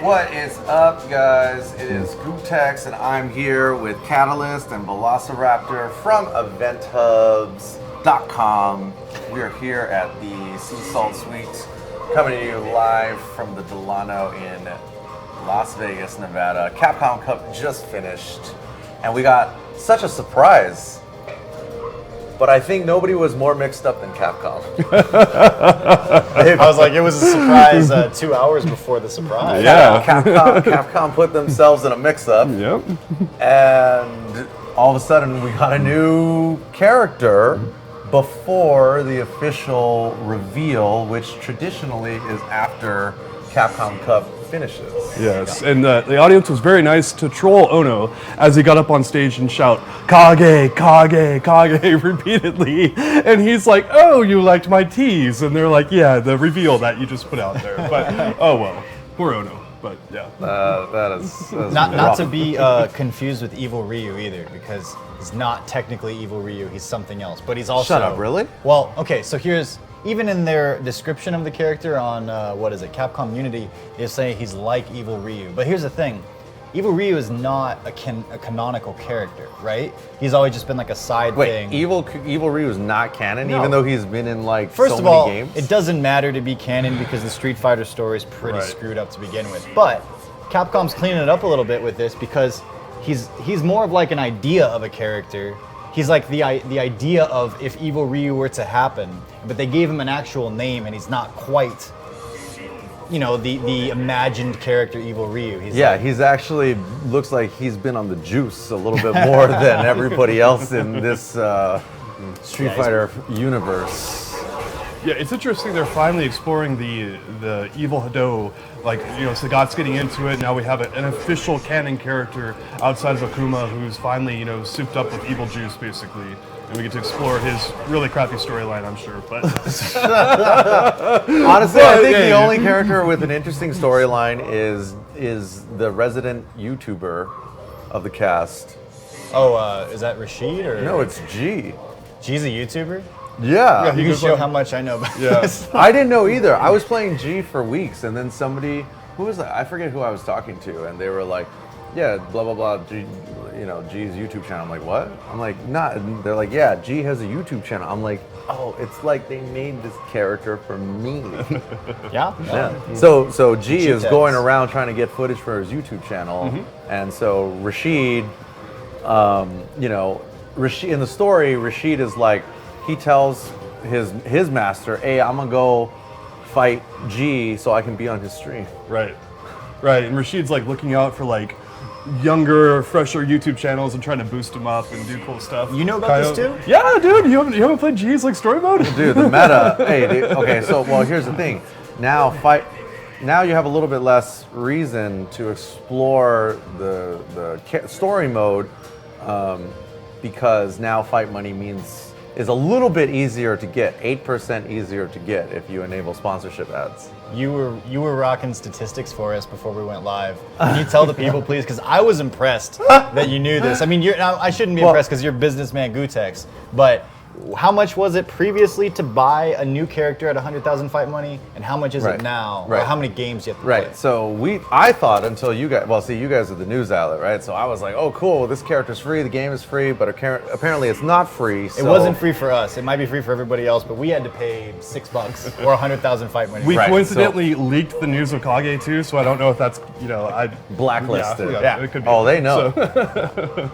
What is up, guys? It is Gootecks, and I'm here with Catalyst and Velociraptor from Eventhubs.com. We are here at the Sea Salt Suites, coming to you live from the Delano in Las Vegas, Nevada. Capcom Cup just finished, and we got such a surprise. But I think nobody was more mixed up than Capcom. I was like, it was a surprise 2 hours before the surprise. Yeah, Capcom put themselves in a mix-up. Yep. And all of a sudden, we got a new character before the official reveal, which traditionally is after Capcom Cup finishes. Yes, and the audience was very nice to troll Ono as he got up on stage and shout, "Kage, Kage, Kage," repeatedly. And he's like, "Oh, you liked my tease." And they're like, "Yeah, the reveal that you just put out there." But, oh well, poor Ono. But yeah. That is Not to be confused with Evil Ryu either, because he's not technically Evil Ryu, he's something else. But he's also... Shut up, really? Well, okay, so here's... Even in their description of the character on, Capcom Unity, they say he's like Evil Ryu. But here's the thing, Evil Ryu is not a canonical character, right? He's always just been like a side thing. Wait, Evil Ryu is not canon, No. even though he's been in like First so of all, many games? it doesn't matter to be canon because the Street Fighter story is pretty Right. screwed up to begin with. But Capcom's cleaning it up a little bit with this because he's more of like an idea of a character. He's like the idea of if Evil Ryu were to happen, but they gave him an actual name and he's not quite, the imagined character Evil Ryu. He's actually looks like he's been on the juice a little bit more than everybody else in this Street Fighter universe. Yeah, it's interesting they're finally exploring the Evil Hado, Sagat's getting into it. Now we have an official canon character outside of Akuma who's finally, souped up with evil juice, basically. And we get to explore his really crappy storyline, I'm sure. But honestly, I think the only character with an interesting storyline is the resident YouTuber of the cast. Oh, is that Rashid or? No, it's G. G's a YouTuber? Yeah. You can show how much I know about this. I didn't know either. I was playing G for weeks, and then somebody, who was that? I forget who I was talking to, and they were like, yeah, blah, blah, blah, G, G's YouTube channel. I'm like, what? I'm like, nah. And they're like, yeah, G has a YouTube channel. I'm like, oh, it's like they made this character for me. Yeah? So G is Gootecks. going around trying to get footage for his YouTube channel, and so Rashid, Rashid, in the story, Rashid is like, he tells his master, hey, I'm gonna go fight G so I can be on his stream. Right. And Rashid's like looking out for like younger, fresher YouTube channels and trying to boost them up and do cool stuff. You know about this too? Yeah, dude. You haven't played G's like story mode? Dude, the meta. Hey, dude, okay. So, here's the thing. Now you have a little bit less reason to explore the story mode because now fight money is a little bit easier to get, 8% easier to get if you enable sponsorship ads. You were rocking statistics for us before we went live. Can you tell the people, please? Because I was impressed that you knew this. I mean, I shouldn't be impressed because you're businessman Gootecks, but how much was it previously to buy a new character at 100,000 fight money, and how much is it now? Right. Or how many games do you have to play? Right. So I thought until you guys, you guys are the news outlet, right? So I was like, oh, cool, this character's free, the game is free, but apparently it's not free. So. It wasn't free for us. It might be free for everybody else, but we had to pay $6 or 100,000 fight money. We coincidentally leaked the news of Kage too, so I don't know if that's I blacklisted. Yeah, it could be. Oh, they know. So.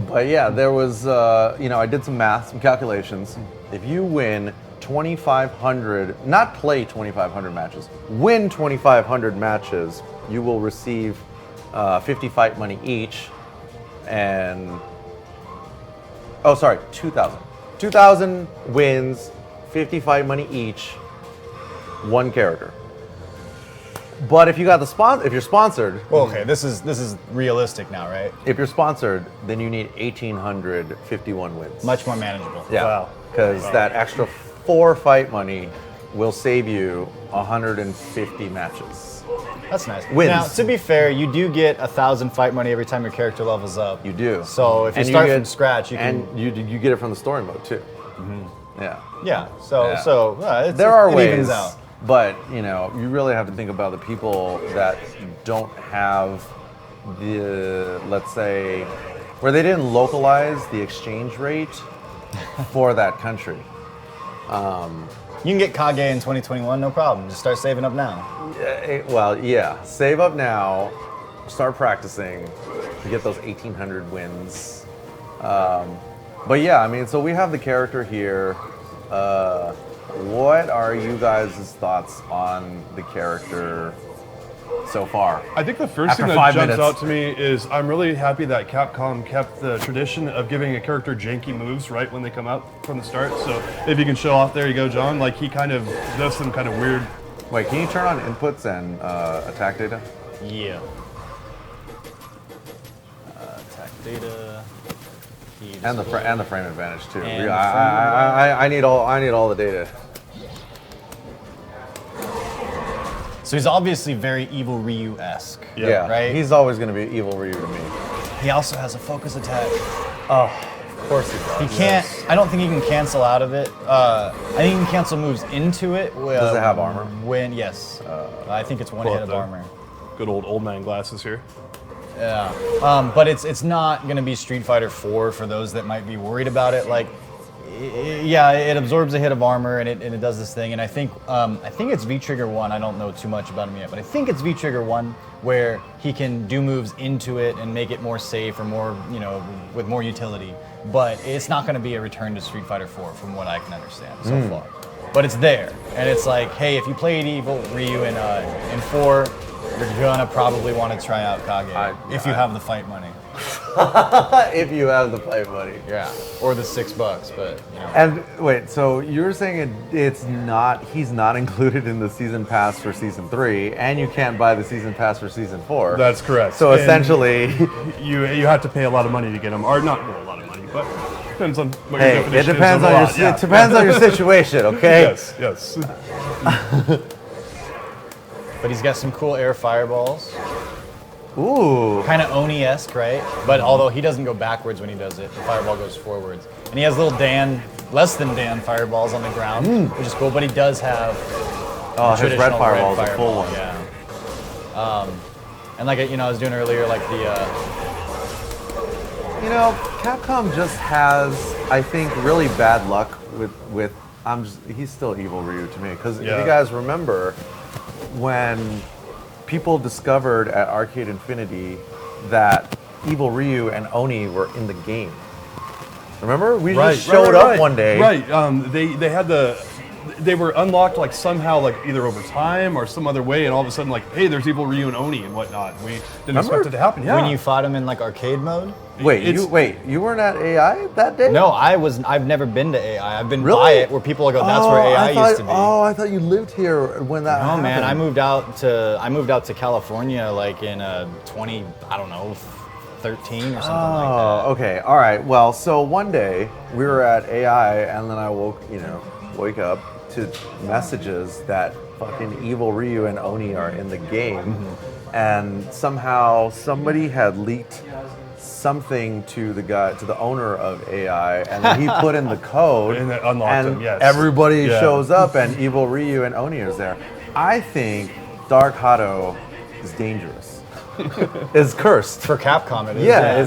But yeah, there was I did some math, some calculations. If you win 2,500, not play 2,500 matches, win 2,500 matches, you will receive 50 fight money each, and 2,000. 2,000 wins, 50 fight money each, one character. But if you got if you're sponsored. Well, okay, this is realistic now, right? If you're sponsored, then you need 1,851 wins. Much more manageable. Yeah. Wow. Because that extra 4 fight money will save you 150 matches. That's nice. Wins. Now, to be fair, you do get 1,000 fight money every time your character levels up. You do. So if you start from scratch, you can. And you get it from the story mode too. Yeah. Yeah. So there it are evens ways. out. But you know, you really have to think about the people that don't have the, let's say, where they didn't localize the exchange rate for that country. You can get Kage in 2021, no problem. Just start saving up now. Well, yeah, save up now, start practicing to get those 1,800 wins. But yeah, I mean, so we have the character here. What are you guys' thoughts on the character so far? I think the first After thing that 5 jumps minutes. out to me is I'm really happy that Capcom kept the tradition of giving a character janky moves right when they come out from the start. So if you can show off, there you go, John. Like he kind of does some kind of weird. Wait, can you turn on inputs and attack data? Yeah. Attack data. And the frame advantage too. And the I need all the data. So he's obviously very Evil Ryu-esque. Yeah, Right? He's always going to be evil Ryu to me. He also has a focus attack. Oh, of course he does. He can't. I don't think he can cancel out of it. I think he can cancel moves into it. Does it have armor? Yes. I think it's one Pull hit up of the armor. Good old man glasses here. Yeah. But it's not going to be Street Fighter 4 for those that might be worried about it. Like, yeah, it absorbs a hit of armor and it does this thing. And I think it's V-Trigger 1. I don't know too much about him yet, but I think it's V-Trigger 1 where he can do moves into it and make it more safe or more, with more utility. But it's not going to be a return to Street Fighter 4 from what I can understand so far. But it's there. And it's like, hey, if you played Evil Ryu in 4, you're gonna probably want to try out Kage if you have the fight money. If you have the fight money. Yeah, or the $6, but And wait, so you're saying he's not included in the season pass for season 3, and you can't buy the season pass for season 4. That's correct. So And essentially, you have to pay a lot of money to get them, or not a lot of money, but depends on what hey, your it definition depends is of on a your lot. Yeah. it depends on your situation, okay? Yes. but he's got some cool air fireballs. Ooh. Kind of Oni-esque, right? But although he doesn't go backwards when he does it, the fireball goes forwards. And he has little less than Dan fireballs on the ground, which is cool. But he does have Oh, his red traditional fireball is a full one. Yeah. And like I was doing earlier, like Capcom just has, I think, really bad luck with he's still Evil Ryu to me. Because if you guys remember, when people discovered at Arcade Infinity that Evil Ryu and Oni were in the game. Remember? We just showed up one day. Right. They were unlocked like somehow, like either over time or some other way, and all of a sudden, like, hey, there's Evil Ryu and Oni and whatnot. We didn't expect it to happen. Yeah. when you fought him in like arcade mode. Wait, you weren't at AI that day? No, I've never been to AI. I've been Really? by it where people go, that's where AI used to be. Oh, I thought you lived here when that happened. No, man, I moved out to California like in 13 or something like that. Oh, okay. All right. Well, so one day we were at AI, and then I wake up to messages that fucking Evil Ryu and Oni are in the game, and somehow somebody had leaked something to the owner of AI, and then he put in the code, And it unlocked and them, yes. everybody Yeah. shows up, and Evil Ryu and Oni is there. I think Dark Hado is dangerous. Is cursed. For Capcom, it is. Yeah,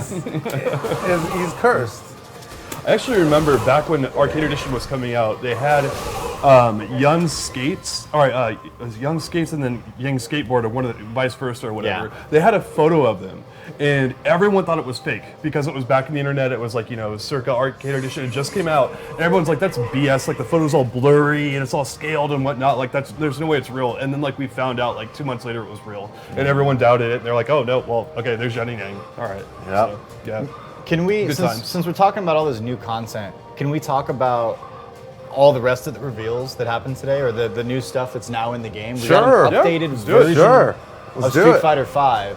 he's cursed. I actually remember back when Arcade Edition was coming out, they had Young Skates, it was Young Skates and then Young Skateboard, or one of the vice versa or whatever. Yeah. They had a photo of them, and everyone thought it was fake because it was back in the internet. It was like, circa Arcade Edition. It just came out, and everyone's like, that's BS. Like the photo's all blurry and it's all scaled and whatnot. Like there's no way it's real. And then like we found out like 2 months later it was real, and everyone doubted it. And they're like, oh no, well okay, there's Jenny Yang. All right. Yep. So, yeah. Can we, Good times. since we're talking about all this new content, can we talk about all the rest of the reveals that happened today, or the new stuff that's now in the game? We Sure. got Yeah, an updated let's do it. version Sure. of Let's do Street it. Fighter V.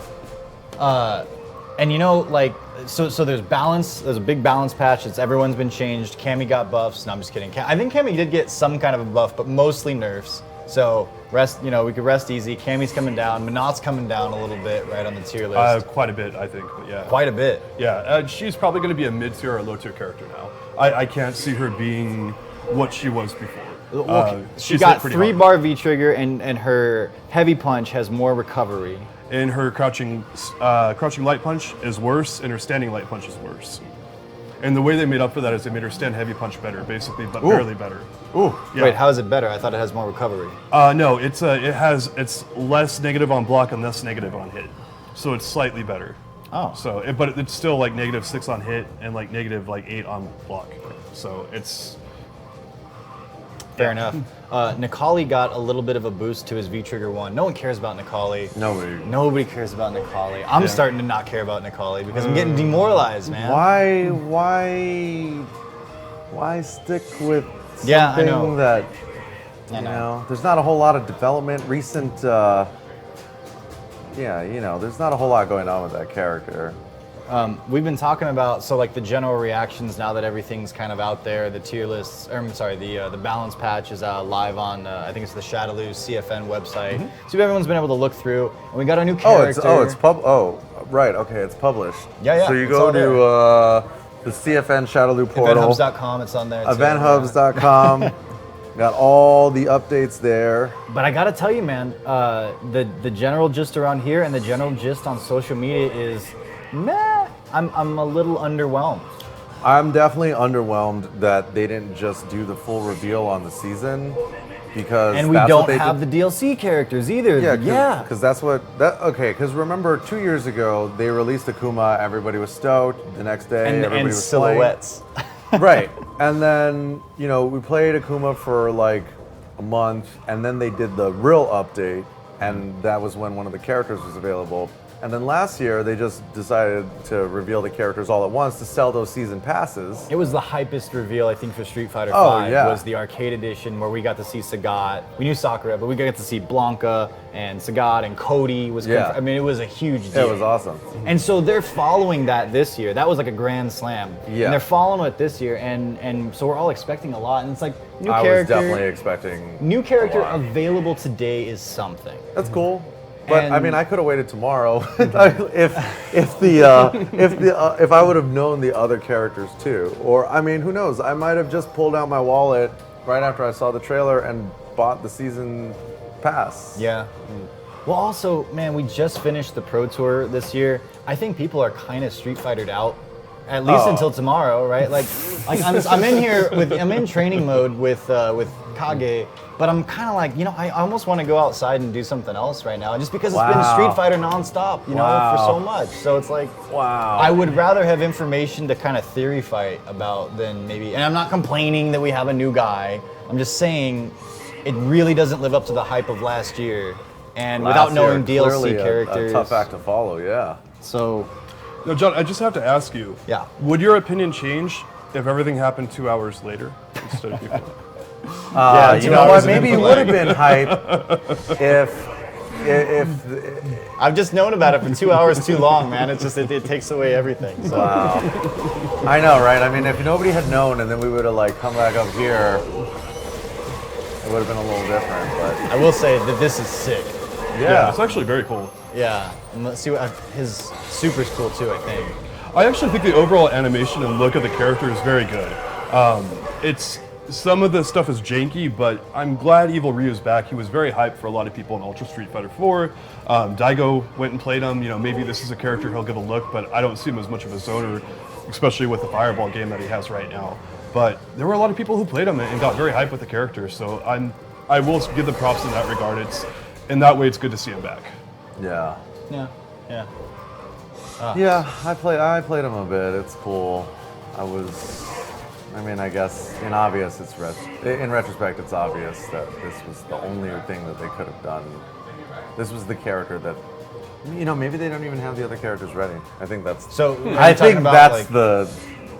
And so there's balance. There's a big balance patch. Everyone's been changed. Cammy got buffs. No, I'm just kidding. I think Cammy did get some kind of a buff, but mostly nerfs. So we could rest easy. Cammy's coming down. Minot's coming down a little bit, right on the tier list. Quite a bit, I think. But yeah. Quite a bit. Yeah, she's probably going to be a mid-tier or low-tier character now. I can't see her being what she was before. She she's got hit pretty 3 hard. bar V trigger, and her heavy punch has more recovery. And her crouching light punch is worse, and her standing light punch is worse. And the way they made up for that is they made her stand heavy punch better, basically, but barely better. Ooh. Yeah. Wait, how is it better? I thought it has more recovery. No, it's less negative on block and less negative on hit, so it's slightly better. Oh. So, but it's still like -6 on hit and like -8 on block. So it's Fair enough. Nikali got a little bit of a boost to his V-Trigger 1. No one cares about Nikali. Nobody cares about Nikali. I'm starting to not care about Nikali because I'm getting demoralized, man. Why stick with something Yeah, I know. that, I you know. know, there's not a whole lot of development, recent, there's not a whole lot going on with that character. We've been talking about, so like the general reactions now that everything's kind of out there, the tier lists, or I'm sorry, the balance patch is live on, I think it's the Shadaloo CFN website. So everyone's been able to look through, and we got a new character. Right, okay, it's published. Yeah, So you it's go all there. to the CFN Shadaloo portal. Eventhubs.com, it's on there too. Eventhubs.com. Got all the updates there. But I gotta tell you, man, the general gist around here and the general gist on social media is, meh. I'm a little underwhelmed. I'm definitely underwhelmed that they didn't just do the full reveal on the season, because And we that's don't what they have did. the DLC characters either. Yeah, because that's what because remember 2 years ago they released Akuma, everybody was stoked. The next day, everybody and was silhouettes. playing. Right, and then we played Akuma for like a month, and then they did the real update, and that was when one of the characters was available. And then last year, they just decided to reveal the characters all at once to sell those season passes. It was the hypest reveal, I think, for Street Fighter Oh, 5 yeah. was the arcade edition where we got to see Sagat. We knew Sakura, but we got to see Blanca and Sagat, and Cody was. Yeah. I mean, it was a huge deal. It was awesome. And so they're following that this year. That was like a grand slam. Yeah. And they're following it this year, and so we're all expecting a lot. And it's like new I character. was definitely expecting New character a lot. available today is something. That's cool. But I And- mean, I could have waited tomorrow if I would have known the other characters too. Or I mean, who knows? I might have just pulled out my wallet right after I saw the trailer and bought the season pass. Yeah. Well, also, man, we just finished the Pro Tour this year. I think people are kind of Street Fightered out, at least Oh. until tomorrow, right? Like I'm in here I'm in training mode with Kage, but I'm kind of like, I almost want to go outside and do something else right now, just because it's been Wow. Street Fighter nonstop, for Wow. so much. So it's like, Wow. I would rather have information to kind of theory fight about than maybe. And I'm not complaining that we have a new guy. I'm just saying it really doesn't live up to the hype of last year. And without Last year, knowing DLC clearly characters, a tough act to follow. Yeah. so No, John, I just have to ask you. Yeah. Would your opinion change if everything happened 2 hours later instead of before? Yeah, you 2 know hours what? of Maybe it input would have been hype if I've just known about it for 2 hours too long, man. It's just it takes away everything. So. I know, right? I mean, if nobody had known, and then we would have like come back up here, it would have been a little different. But I will say that this is sick. Yeah, it's actually very cool. Yeah, and let's see what his super's cool too. I think. I actually think the overall animation and look of the character is very good. It's some of the stuff is janky, but I'm glad Evil Ryu's back. He was very hyped for a lot of people in Ultra Street Fighter 4. Daigo went and played him. Maybe this is a character he'll get a look, but I don't see him as much of a zoner, especially with the Fireball game that he has right now. But there were a lot of people who played him and got very hyped with the character. So I will give the props in that regard. In that way, it's good to see him back. yeah, Yeah, yeah. yeah. I played him a bit. It's cool. I guess in retrospect, it's obvious that this was the only thing that they could have done. This was the character that, maybe they don't even have the other characters ready. I think that's. So I think about, that's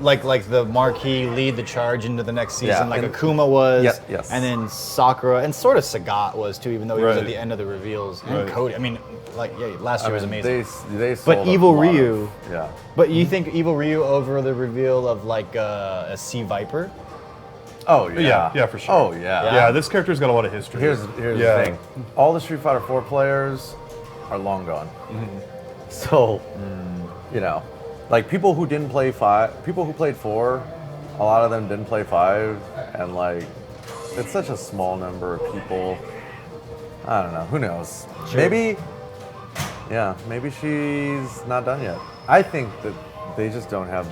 like the marquee lead the charge into the next season, Yeah, like and- Akuma was, Yes. and then Sakura, and sort of Sagat was too, even though he was at Right. the end of the reveals. And Right. Cody, last year was amazing. They But sold a Evil lot of- Ryu- yeah. But you think Evil Ryu over the reveal of like a Sea Viper? Oh yeah. Yeah, for sure. Oh yeah. Yeah, this character's got a lot of history. Here's Yeah. the thing. All the Street Fighter 4 players are long gone. So, like people who didn't play 5, people who played 4, a lot of them didn't play 5, and like it's such a small number of people. I don't know. Who knows? Sure. Maybe she's not done yet. I think that they just don't have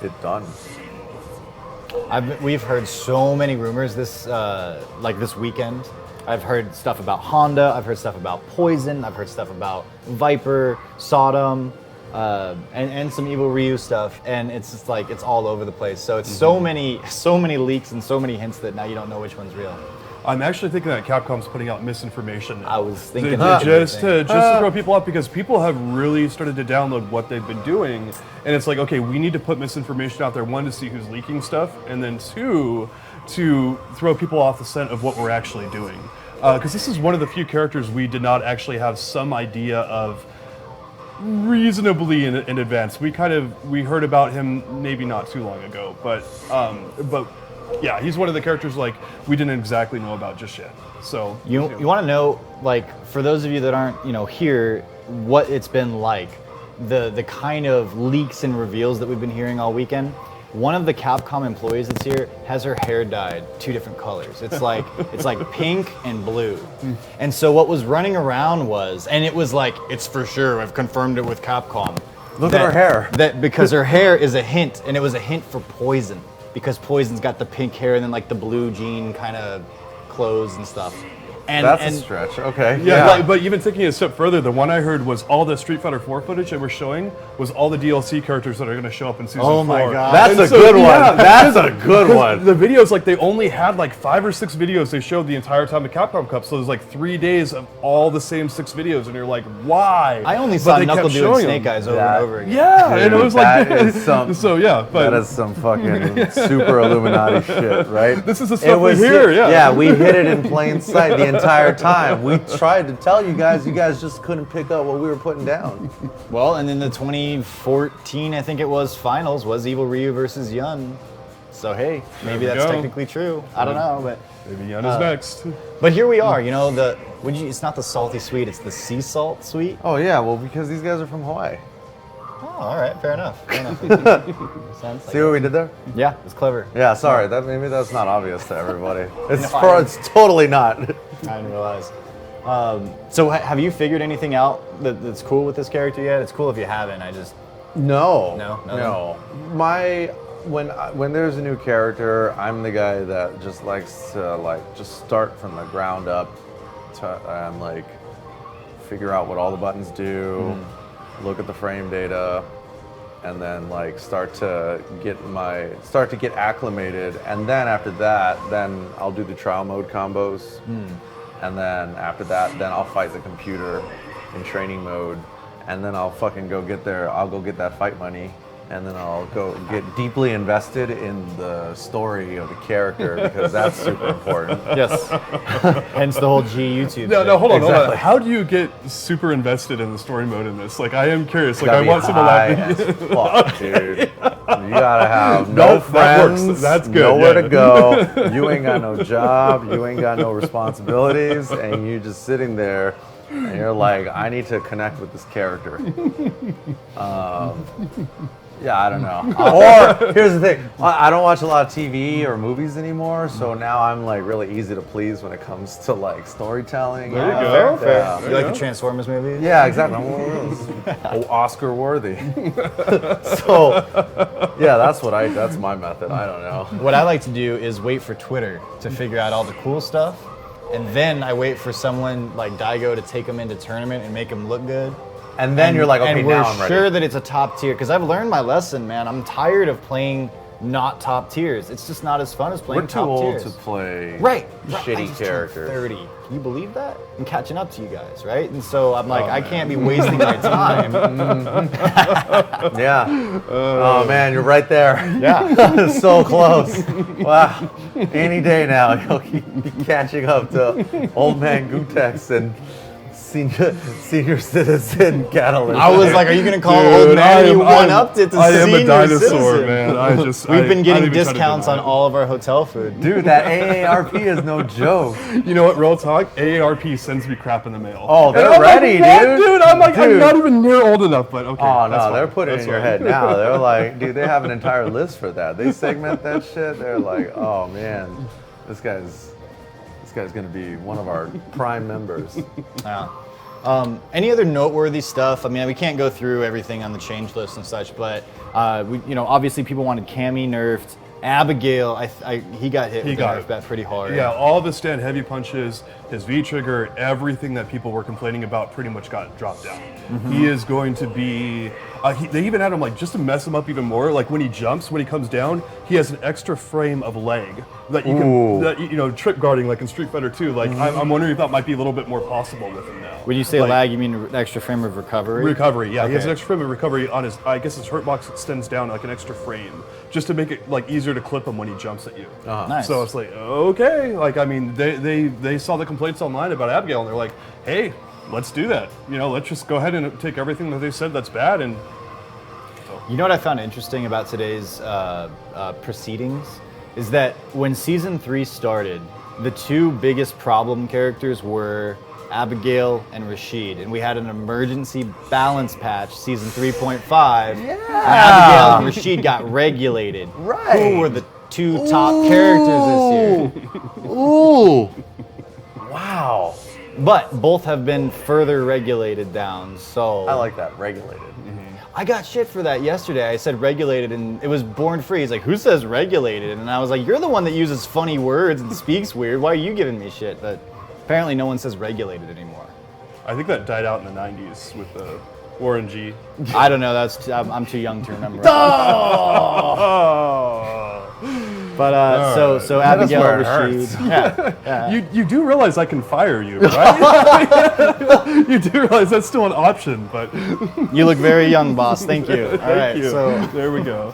it done. We've heard so many rumors this weekend. I've heard stuff about Honda. I've heard stuff about Poison. I've heard stuff about Viper, Sodom, and some Evil Ryu stuff. And it's just like it's all over the place. So it's so many leaks and so many hints that now you don't know which one's real. I'm actually thinking that Capcom's putting out misinformation now. I was thinking just to throw people off, because people have really started to download what they've been doing, and it's like, okay, we need to put misinformation out there. One, to see who's leaking stuff, and then two, to throw people off the scent of what we're actually doing. Because this is one of the few characters we did not actually have some idea of reasonably in advance. We heard about him maybe not too long ago, but yeah, he's one of the characters like we didn't exactly know about just yet. So you want to know, like, for those of you that aren't here, what it's been like, the kind of leaks and reveals that we've been hearing all weekend. One of the Capcom employees that's here has her hair dyed 2 different colors. It's like pink and blue. And so what was running around was, and it was like, it's for sure, I've confirmed it with Capcom. Look at her hair. That because her hair is a hint, and it was a hint for Poison. Because Poison's got the pink hair and then like the blue jean kind of clothes and stuff. And that's a stretch. Okay. Yeah. But even taking it a step further, the one I heard was all the Street Fighter 4 footage that we're showing was all the DLC characters that are going to show up in season 4. Oh my god. That's a good one. That's a good one. The videos, like, they only had like 5 or 6 videos they showed the entire time of Capcom Cup. So there's like 3 days of all the same 6 videos, and you're like, why? I only saw Knuckle doing Snake Eyes over and over again. Yeah, and it was like that is some. So yeah, but that is some fucking super Illuminati shit, right? This is the stuff we hear. Yeah, we hid it in plain sight the entire time. We tried to tell you guys just couldn't pick up what we were putting down. Well, and then the 2014, I think it was, finals was Evil Ryu versus Yun. So hey, maybe that's technically true. I don't know, but maybe Yun is next. But here we are. It's not the salty sweet; it's the sea salt sweet. Oh yeah, well, because these guys are from Hawaii. Oh, all right, fair enough. See what we did there? Yeah, it's clever. Yeah, sorry, maybe that's not obvious to everybody. It's totally not. I didn't realize. So have you figured anything out that's cool with this character yet? It's cool if you haven't. No. When there's a new character, I'm the guy that just likes to just start from the ground up and like figure out what all the buttons do, look at the frame data, and then like start to get acclimated, and then after that, then I'll do the trial mode combos. And then after that, then I'll fight the computer in training mode, and then I'll fucking go get that fight money, and then I'll go get deeply invested in the story of the character, because that's super important. Yes. Hence the whole G YouTube. No, hold on. Exactly. How do you get super invested in the story mode in this? Like, I am curious. Like, I want some of fuck, dude. You gotta have no friends. That's good. Nowhere to go. You ain't got no job. You ain't got no responsibilities, and you just sitting there, and you're like, I need to connect with this character. Yeah, I don't know. Or here's the thing: I don't watch a lot of TV or movies anymore, so now I'm like really easy to please when it comes to like storytelling. There you go. Fair. You like the Transformers movies? Yeah, exactly. Oscar worthy. So, yeah, that's my method. I don't know. What I like to do is wait for Twitter to figure out all the cool stuff, and then I wait for someone like Daigo to take them into tournament and make them look good. And then you're like, okay, and now I'm ready. we're sure that it's a top tier, because I've learned my lesson, man. I'm tired of playing not top tiers. It's just not as fun as playing top tiers. We're too old to play shitty shitty characters. 30. Can you believe that? I'm catching up to you guys, right? And so I'm like, I can't be wasting my time. Yeah. Oh man, you're right there. Yeah. So close. Wow. Any day now, you'll be catching up to old man Gootecks and senior citizen catalyst. I was like, are you going to call old man? You one-upped it to I senior am a dinosaur, citizen. man. We've been getting discounts on all of our hotel food. Dude, that AARP is no joke. You know what, real talk? AARP sends me crap in the mail. Oh, they're And I'm ready, like, dude. Dude, I'm like, I'm not even near old enough, but okay. Oh, that's no, fine. they're putting it That's in your fine. head now. They're like, dude, they have an entire list for that. They segment that shit. They're like, oh, man, this guy's guy's going to be one of our prime members. Yeah. Any other noteworthy stuff? I mean, we can't go through everything on the change list and such, but obviously people wanted Cammy nerfed. Abigail, he got hit with the nerf bat pretty hard. Yeah, all the stand heavy punches, his V trigger, everything that people were complaining about pretty much got dropped down. He is going to be. They even had him just to mess him up even more. Like when he jumps, when he comes down, he has an extra frame of leg that you can, trip guarding like in Street Fighter 2. Like I'm wondering if that might be a little bit more possible with him now. When you say lag, you mean an extra frame of recovery? Recovery, yeah. Okay. He has an extra frame of recovery on his. I guess his hurt box extends down like an extra frame, just to make it easier to clip him when he jumps at you. Nice. So it's okay. They saw the complaints online about Abigail, and they're like, hey, let's do that. Let's just go ahead and take everything that they said that's bad and. You know what I found interesting about today's proceedings is that when Season 3 started, the two biggest problem characters were Abigail and Rashid, and we had an emergency balance patch, Season 3.5. Yeah. Abigail and Rashid got regulated. Right. Who were the two top characters this year? Ooh. Wow. But both have been further regulated down, so... I like that, regulated. I got shit for that yesterday. I said regulated, and it was Born Free. He's like, who says regulated? And I was like, you're the one that uses funny words and speaks weird. Why are you giving me shit? But apparently no one says regulated anymore. I think that died out in the 90s with Warren G. I don't know. I'm too young to remember. But so Abigail Rashid. Yeah. You do realize I can fire you, right? You do realize that's still an option, but You look very young, boss. Thank you. All right. thank you. So There we go.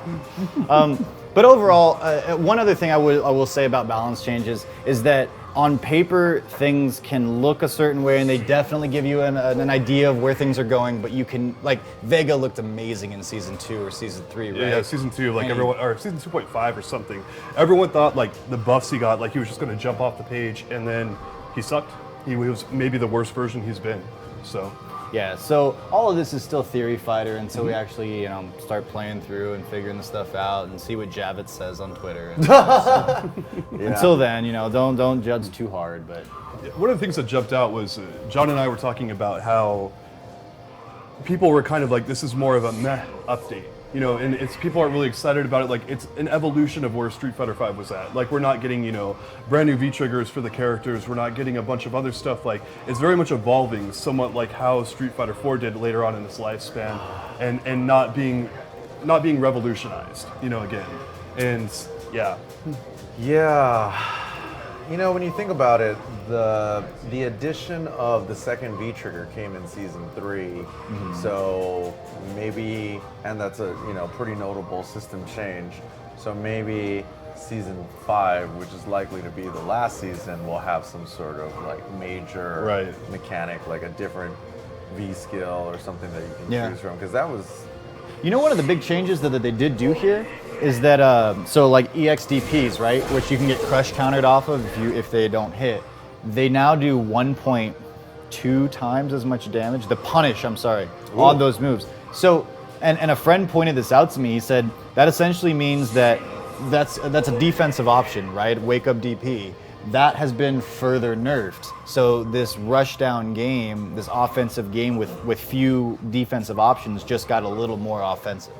But overall, one other thing I will say about balance changes is that on paper things can look a certain way, and they definitely give you an idea of where things are going. But you can Vega looked amazing in Season 2 or Season 3, right? Yeah, Season 2, And everyone, or Season 2.5 or something. Everyone thought the buffs he got, he was just going to jump off the page, and then he sucked. He was maybe the worst version he's been. So. Yeah, so all of this is still theory fighter until we actually, start playing through and figuring the stuff out and see what Javits says on Twitter. Until then, don't judge too hard. But one of the things that jumped out was John and I were talking about how people were kind of this is more of a meh update. And people aren't really excited about it. It's an evolution of where Street Fighter V was at. We're not getting, brand new V triggers for the characters. We're not getting a bunch of other stuff. It's very much evolving, somewhat like how Street Fighter 4 did later on in its lifespan, and not being revolutionized, again. And yeah. Yeah. When you think about it, the addition of the second V trigger came in Season 3, so maybe, and that's a pretty notable system change. So maybe Season 5, which is likely to be the last season, will have some sort of major mechanic, a different V skill or something that you can choose from. Because that was, one of the big changes that they did do here is that EXDPs, right, which you can get crush countered off of if they don't hit, they now do 1.2 times as much damage. The punish, on those moves. So, and a friend pointed this out to me. He said that essentially means that's a defensive option, right? Wake up DP. That has been further nerfed. So this rush down game, this offensive game with few defensive options, just got a little more offensive.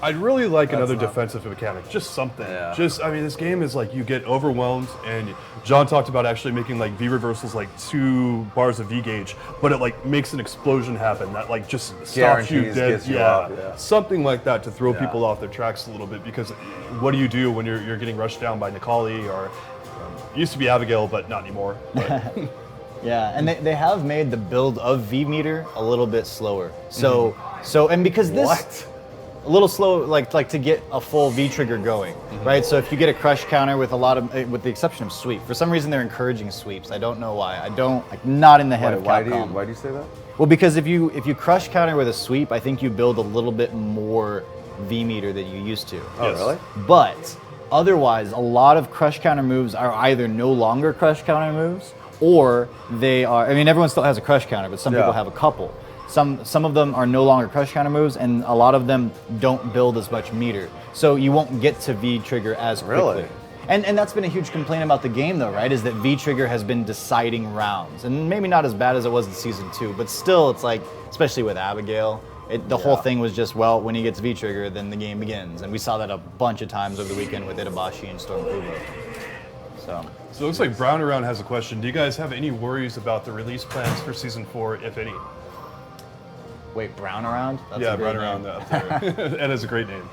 I'd really like another defensive mechanic, just something. Yeah. This game is you get overwhelmed, and John talked about actually making V reversals 2 bars of V gauge, but it makes an explosion happen that just stops you Guarantees dead. gets you up, yeah. Something like that to throw people off their tracks a little bit, because what do you do when you're getting rushed down by Nikali or used to be Abigail, but not anymore. But. Yeah, and they have made the build of V meter a little bit slower. So and because this a little slow, to get a full V trigger going, right? So if you get a crush counter with with the exception of sweep, for some reason they're encouraging sweeps. I don't know why. I don't not in the head of Capcom. Why do you say that? Well, because if you crush counter with a sweep, I think you build a little bit more V meter than you used to. Oh, yes. Really? But otherwise, a lot of crush counter moves are either no longer crush counter moves, or they are. Everyone still has a crush counter, but some people have a couple. Some of them are no longer crush counter moves, and a lot of them don't build as much meter. So you won't get to V trigger as quickly. Really? And that's been a huge complaint about the game, though, right? Is that V-Trigger has been deciding rounds, and maybe not as bad as it was in season 2, but still, it's like, especially with Abigail, the whole thing was just, well, when he gets V-Trigger, then the game begins, and we saw that a bunch of times over the weekend with Itabashi and Stormcoover. So it looks like Brown Around has a question. Do you guys have any worries about the release plans for season 4, if any? wait, Brown Around? That's Yeah, a great Brown name. Around up there. That is a great name.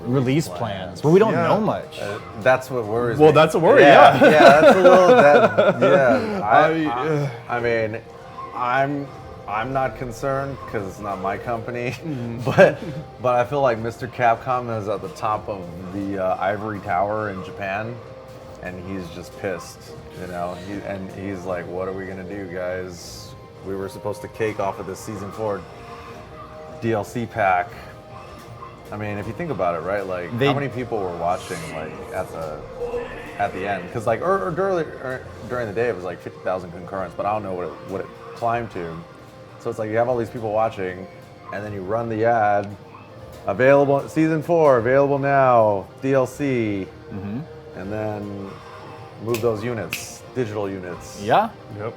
Release plans. Well, we don't know much. That's what worries Well, me. that's a worry, Yeah, yeah. yeah, that's a little. Yeah, I mean, I'm not concerned because it's not my company, but I feel like Mr. Capcom is at the top of the ivory tower in Japan, and he's just pissed, you know. He's like, "What are we gonna do, guys? We were supposed to cake off of this season 4 DLC pack." I mean, if you think about it, right? Like, how many people were watching, like, at the end? Because, like, during the day, it was like 50,000 concurrents, but I don't know what it climbed to. So it's like you have all these people watching, and then you run the ad, available season 4, available now, DLC, and then move those units, digital units. Yeah? Yep.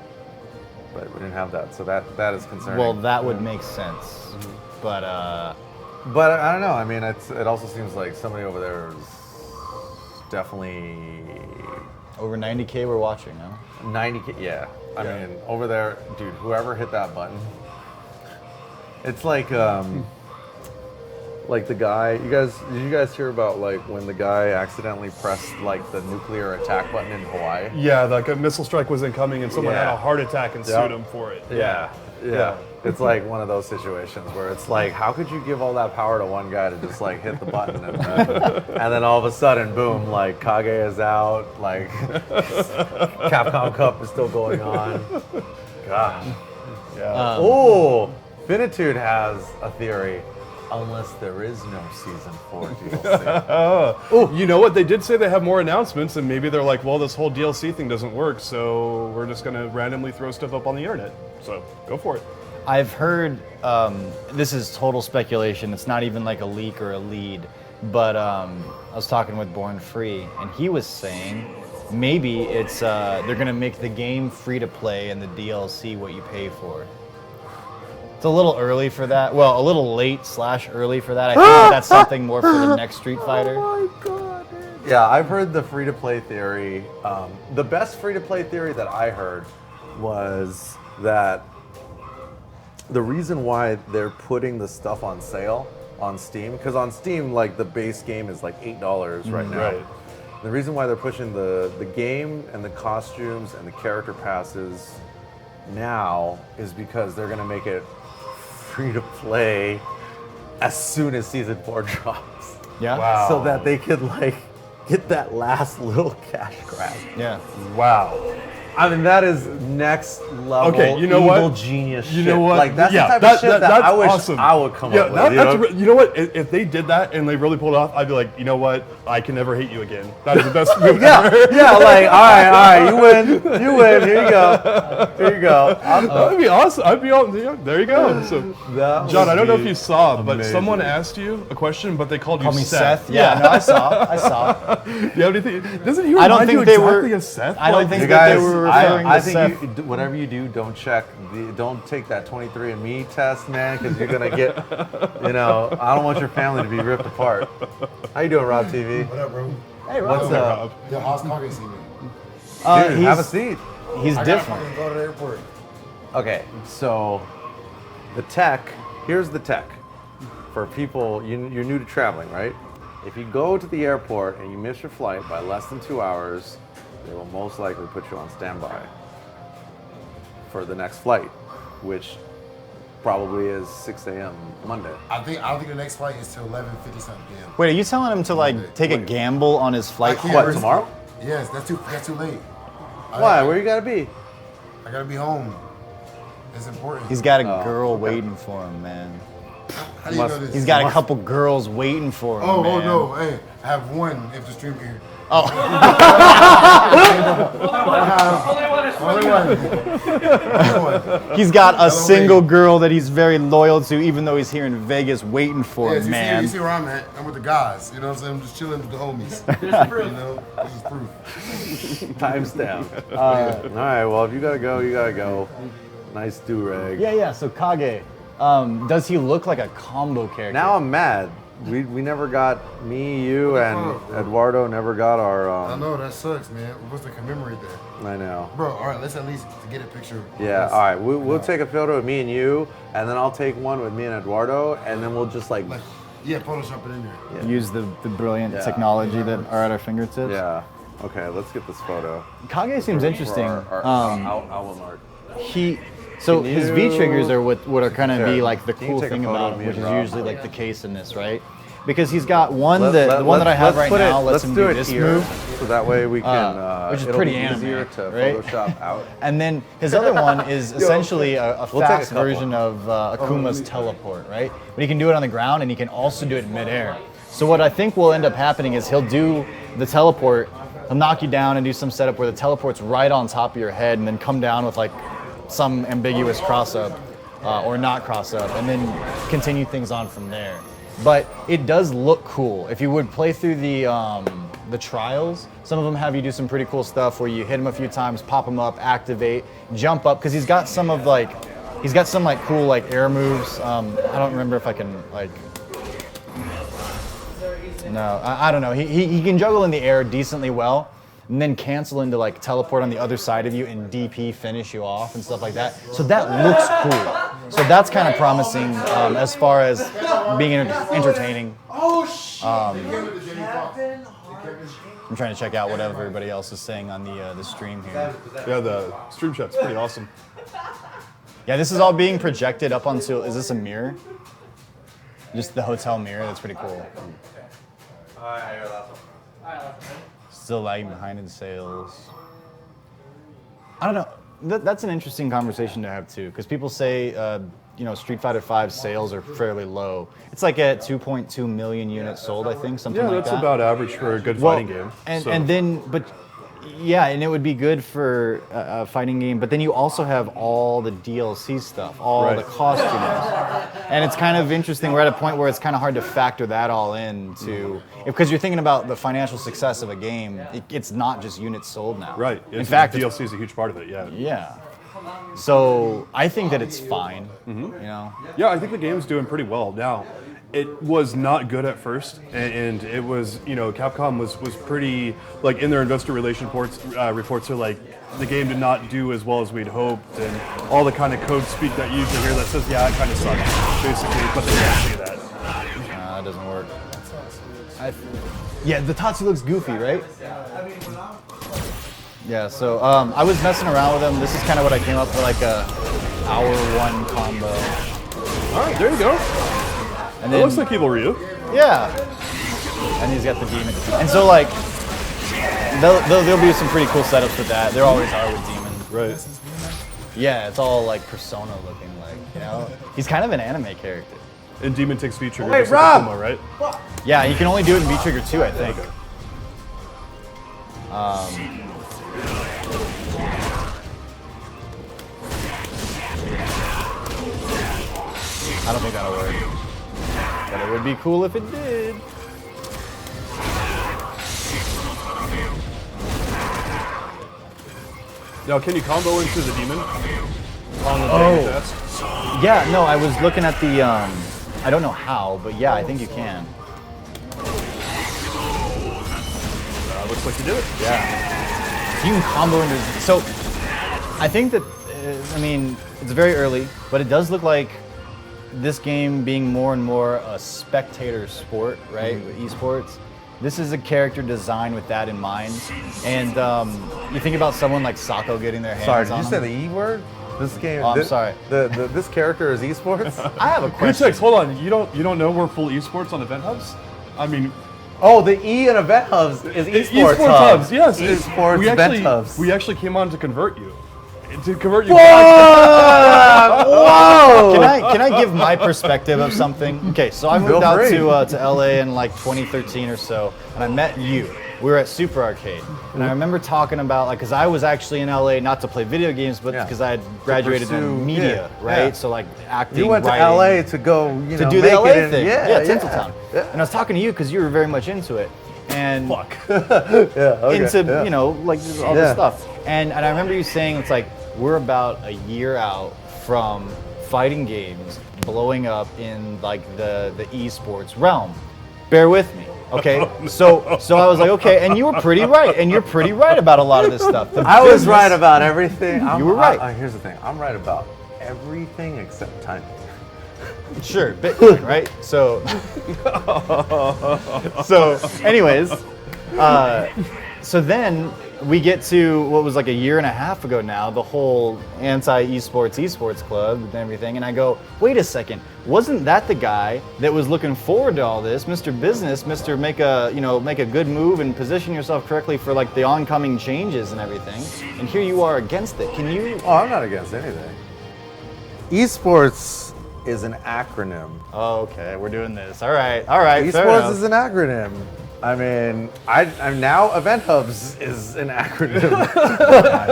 But we didn't have that, so that is concerning. Well, that would make sense. But I don't know. I mean, it also seems like somebody over there is definitely over 90K we're watching, huh? 90K. Yeah. I mean, over there, dude. Whoever hit that button, it's like the guy. Did you guys hear about like when the guy accidentally pressed like the nuclear attack button in Hawaii? Yeah, like a missile strike was incoming and someone had Yeah. a heart attack and sued him for it. Yeah. It's like one of those situations where it's like, how could you give all that power to one guy to just like hit the button and then all of a sudden, boom, like Kage is out, like Capcom Cup is still going on. Gosh. Yeah. Oh, Finitude has a theory. Unless there is no season 4 DLC. You know what? They did say they have more announcements, and maybe they're like, well, this whole DLC thing doesn't work, so we're just going to randomly throw stuff up on the internet. So go for it. I've heard, this is total speculation, it's not even like a leak or a lead, but I was talking with Born Free, and he was saying maybe it's they're going to make the game free to play and the DLC what you pay for. It's a little early for that. Well, a little late / early for that. I think that's something more for the next Street Fighter. Oh my god. Yeah, I've heard the free-to-play theory. The best free-to-play theory that I heard was that the reason why they're putting the stuff on sale on Steam, because on Steam, like the base game is like $8 right now. Right. The reason why they're pushing the game and the costumes and the character passes now is because they're gonna make it free to play as soon as season 4 drops. Yeah? Wow. So that they could like get that last little cash grab. Yeah. Wow. I mean, that is next level Okay, you know evil what? genius shit. You know what? Like, that's Yeah, the type of shit that that's I wish awesome. I would come Yeah, up with. you know what? If they did that and they really pulled it off, I'd be like, you know what? I can never hate you again. That is the best move ever. Yeah, like, all right, you win. Here you go. That'd be awesome. I'd be all, yeah, there you go. So, That John, would I don't know be if you saw, but amazing. someone asked you a question, but they called you Call me Seth. Seth? Yeah, no, I saw. Do you have anything? Doesn't he I don't remind you think they exactly were- of Seth? I don't Like, think You that they guys, were referring I to think Seth. whatever you do, don't take that 23andMe test, man, because you're gonna get, I don't want your family to be ripped apart. How you doing, Rob TV? What up, bro? Hey, What's Rob. up? Yo, how's Kage see me? Dude, have a seat. He's I gotta different. fucking go to the airport. Okay, so here's the tech. For people, you're new to traveling, right? If you go to the airport and you miss your flight by less than 2 hours, they will most likely put you on standby for the next flight, which probably is 6 a.m. Monday. I don't think the next flight is till 11:50 something p.m. Wait, are you telling him to like take a gamble on his flight? I can't What, risk tomorrow? it. Yes, that's too late. Why? Where you gotta be? I gotta be home. It's important. He's got a girl waiting for him, man. How do you must- know this? He's got a couple girls waiting for him, Oh man. no! Hey, I have one if the stream here. Only one. He's got a single girl that he's very loyal to, even though he's here in Vegas waiting for Yeah, him, you man. see where I'm at. I'm with the guys. You know what I'm saying? I'm just chilling with the homies. You know, this is proof. Time's down. All right, well, if you gotta go, you gotta go. Nice do-rag. Yeah, so Kage, does he look like a combo character? Now I'm mad. We never got, me, you, and Eduardo never got our... I know, that sucks, man. We're supposed to commemorate that. I know. Bro, all right, let's at least get a picture. Yeah, all right. We'll take a photo of me and you, and then I'll take one with me and Eduardo, and then we'll just like... Yeah, Photoshop it in there. Use the brilliant technology that are at our fingertips. Yeah. Okay, let's get this photo. Kage seems interesting. Our album art. So Can his you- V triggers are what are kind of Here, be like the can you cool take a thing photo about of him, me which is and Rob? usually like the case in this, right? Because he's got one the one that I have right now lets him do this move, so that way we can. which is it'll pretty be anime, easier to right? Photoshop out. and then his other one is essentially a We'll take a fast couple. version of Akuma's teleport, right? But he can do it on the ground and he can also do it in midair. So what I think will end up happening is he'll do the teleport, he'll knock you down and do some setup where the teleport's right on top of your head and then come down with like some ambiguous cross up or not cross up and then continue things on from there. But it does look cool. If you would play through the trials, some of them have you do some pretty cool stuff where you hit him a few times, pop him up, activate, jump up, because he's got some cool like air moves. I don't remember if I can like. No, I don't know. He can juggle in the air decently well, and then cancel into like teleport on the other side of you and DP finish you off and stuff like that. So that looks cool. So that's kind of promising as far as being entertaining. I'm trying to check out what everybody else is saying on the stream here. Yeah, the stream chat's pretty awesome. Yeah, this is all being projected up onto. Is this a mirror? Just the hotel mirror. That's pretty cool. Still lagging behind in sales. I don't know. That's an interesting conversation to have too, because people say, Street Fighter V's sales are fairly low. It's like at 2.2 million units sold, I think, something Yeah, like that. that's about average for a good fighting game. And it would be good for a fighting game, but then you also have all the DLC stuff, all the costumes. And it's kind of interesting, we're at a point where it's kind of hard to factor that all in because you're thinking about the financial success of a game, it's not just units sold now. Right. In fact, DLC is a huge part of it, yeah. yeah. So I think that it's fine, Yeah, I think the game's doing pretty well. Now, it was not good at first, and it was, Capcom was pretty, like, in their investor relation reports are like, the game did not do as well as we'd hoped, and all the kind of code speak that you usually hear that says, yeah, it kind of sucked, basically, but they can't say that. that doesn't work. Yeah, the Tatsu looks goofy, right? Yeah, so I was messing around with him. This is kind of what I came up with, like a hour one combo. All right, there you go. And It then, looks like Evil Ryu. yeah. And he's got the demon. And so like, there'll be some pretty cool setups with that. There always are with demons. Right. Yeah, it's all like Persona looking, like, He's kind of an anime character. And Demon takes V-Trigger. Wait, just like Rob! Akuma, right? Yeah, you can only do it in V-Trigger 2, I think. I don't think that'll work. But it would be cool if it did. Now, can you combo into the Demon? On the chest? Yeah, no, I was looking at the, I don't know how, but yeah, I think you can. Looks like you do it. Yeah. You can combo into, so I think that, it's very early, but it does look like this game being more and more a spectator sport, right, with esports. This is a character design with that in mind. And you think about someone like Sako getting their hands Sorry, did on you say him. the E word? This game. Oh, I'm sorry. This character is esports. I have a question. Gootecks, hold on. You don't know we're full esports on Eventhubs? I mean, Oh, the E in Eventhubs is esports Hubs, yes. Esports We actually came on to convert you. To convert you Whoa! back. Whoa! Can I give my perspective of something? Okay, so I moved Feel out free. to LA in like 2013 or so, and I met you. We were at Super Arcade, and I remember talking about like, because I was actually in LA not to play video games, but Yeah. because I had graduated pursue- in media, yeah, right? yeah. So like acting, You went to writing, LA to go, you to know, do make the LA it in, thing. Yeah, Tinseltown. yeah. And I was talking to you because you were very much into it, and Fuck. Yeah, okay, into yeah. you know like all Yeah. this stuff. And I remember you saying it's like we're about a year out from fighting games blowing up in like the esports realm. Bear with me. Okay, so I was like, okay, and you were pretty right, and you're pretty right about a lot of this stuff. The I was business- right about everything. You were right. Here's the thing. I'm right about everything except timing. Sure, Bitcoin, right? So, anyways, so then we get to what was like a year and a half ago now, the whole anti-esports club and everything, and I go, wait a second, wasn't that the guy that was looking forward to all this, Mr. Business, Mr. Make a good move and position yourself correctly for like the oncoming changes and everything, and here you are against it. Can you? Oh, I'm not against anything. Esports is an acronym. Oh, okay, we're doing this. All right, fair Esports enough. is an acronym. I mean, I'm now Eventhubs is an acronym.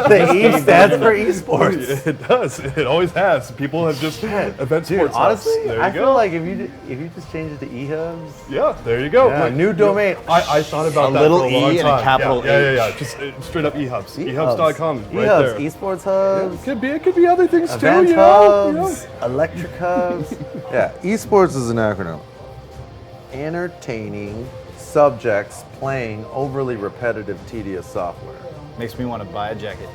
The E stands for esports. It does. It always has. People have just event Dude, sports. honestly, hubs. There you I go. feel like if you just change it to eHubs, Yeah, there you go. Yeah, Like, new domain. I thought about A that little for a long E and a time. capital yeah. H. Just straight up eHubs. eHubs.com. Right eHubs, there. esports Yeah, hubs, it could be other things too. event You know? hubs, electric hubs. Yeah, esports is an acronym. Entertaining subjects playing overly repetitive, tedious software. Makes me want to buy a jacket.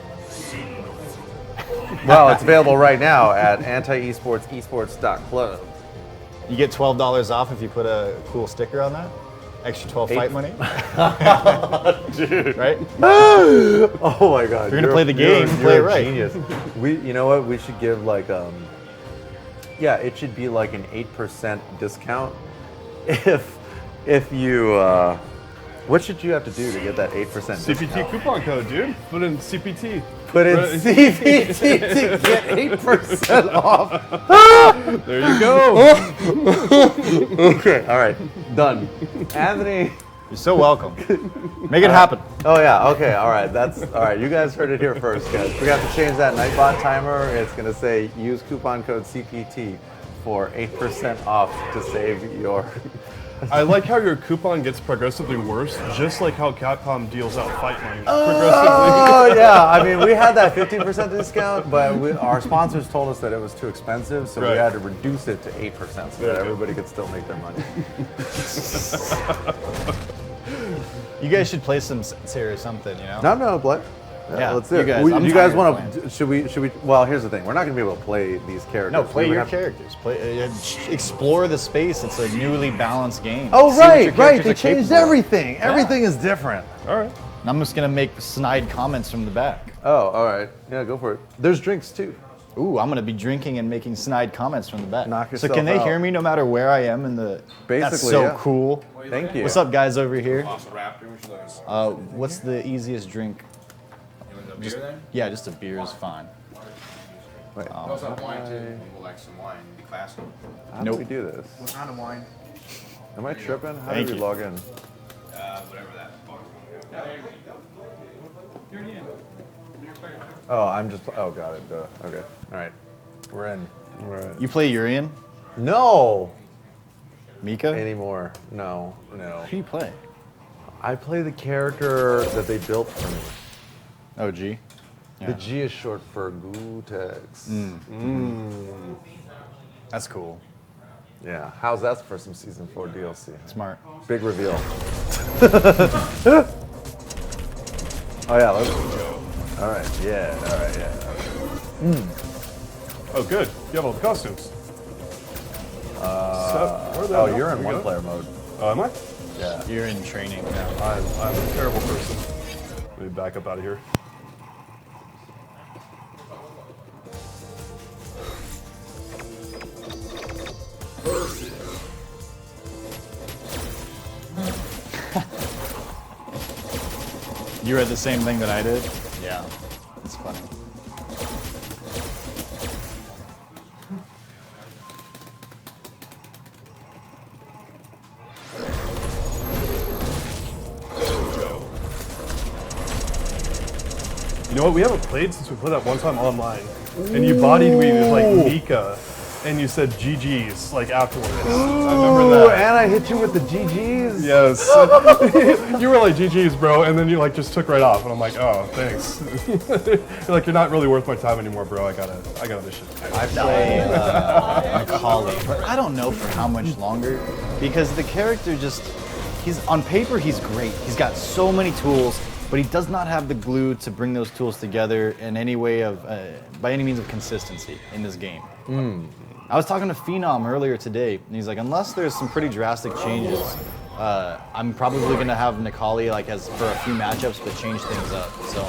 Well, it's available right now at anti-esports esports.club. You get $12 off if you put a cool sticker on that. Extra 12 fight money. Dude. Right? Oh my God! You're gonna play the game, play it you're a right. Genius. You know what? We should give like yeah, it should be like an 8% discount if you. What should you have to do to get that 8% CPT discount? coupon code, dude. Put in CPT. Put in Right. CPT to get 8% off. There you go. Okay, all right, done. Anthony. You're so welcome. Make it happen. Oh yeah, okay, all right. That's all right. You guys heard it here first, guys. We got to change that Nightbot timer. It's gonna say use coupon code CPT for 8% off to save your. I like how your coupon gets progressively worse, just like how Capcom deals out fight money Oh yeah, I mean we had that 15% discount, but our sponsors told us that it was too expensive, so we Right. had to reduce it to 8% so that everybody could still make their money. You guys should play some Sense here or something, you know? No, play. Yeah, let's do you it. guys- I'm You guys tired want of to? Should we? Well, here's the thing. We're not going to be able to play these characters. No, play We would your have- characters. Play, explore the space. It's a newly balanced game. Oh See what your right. characters They are changed capable of. everything. Everything is different. All right. And I'm just gonna make snide comments from the back. Oh, all right. Yeah, go for it. There's drinks too. Ooh, I'm gonna be drinking and making snide comments from the back. Knock so yourself can they out. hear me no matter where I am in the? That's Basically, so yeah. cool. Thank you. What's up, guys over here? Velociraptor, which of those? What's the easiest drink? You want the beer then? Yeah, just a beer is fine. Wait, We also have wine too. We'll like some wine. Be classy. how do Nope. we do this? What kind of wine? Am I tripping? How Thank do we you. log in? Whatever that box. Oh, I'm just. Oh, got it. Duh. Okay. All right. We're in. All right. You play Urian? No. Mika? Anymore? No. Who do you play? I play the character that they built for me. Oh, G. The G is short for Gootecks. That's cool. Yeah. How's that for some season 4 DLC? Smart. Big reveal. Oh yeah. Let's go. All right. Yeah. All right. Yeah. Oh, good. You have all the costumes. Oh, you're in one-player mode. Oh, am I? Yeah. You're in training now. I'm a terrible person. Let me back up out of here. You read the same thing that I did? Yeah. It's funny. You know what? We haven't played since we played that one time online. And you bodied me with like Mika. And you said GG's like afterwards. I remember that. And I hit you with the GGs. Yes. You were like GG's, bro, and then you like just took right off, and I'm like, oh, thanks. You're like, you're not really worth my time anymore, bro. I got other shit. I play Macaulay, but I don't know for how much longer because the character he's on paper he's great. He's got so many tools, but he does not have the glue to bring those tools together in any way of by any means of consistency in this game. I was talking to Phenom earlier today, and he's like, unless there's some pretty drastic changes, I'm probably gonna have Nikali like as for a few matchups, but change things up. So,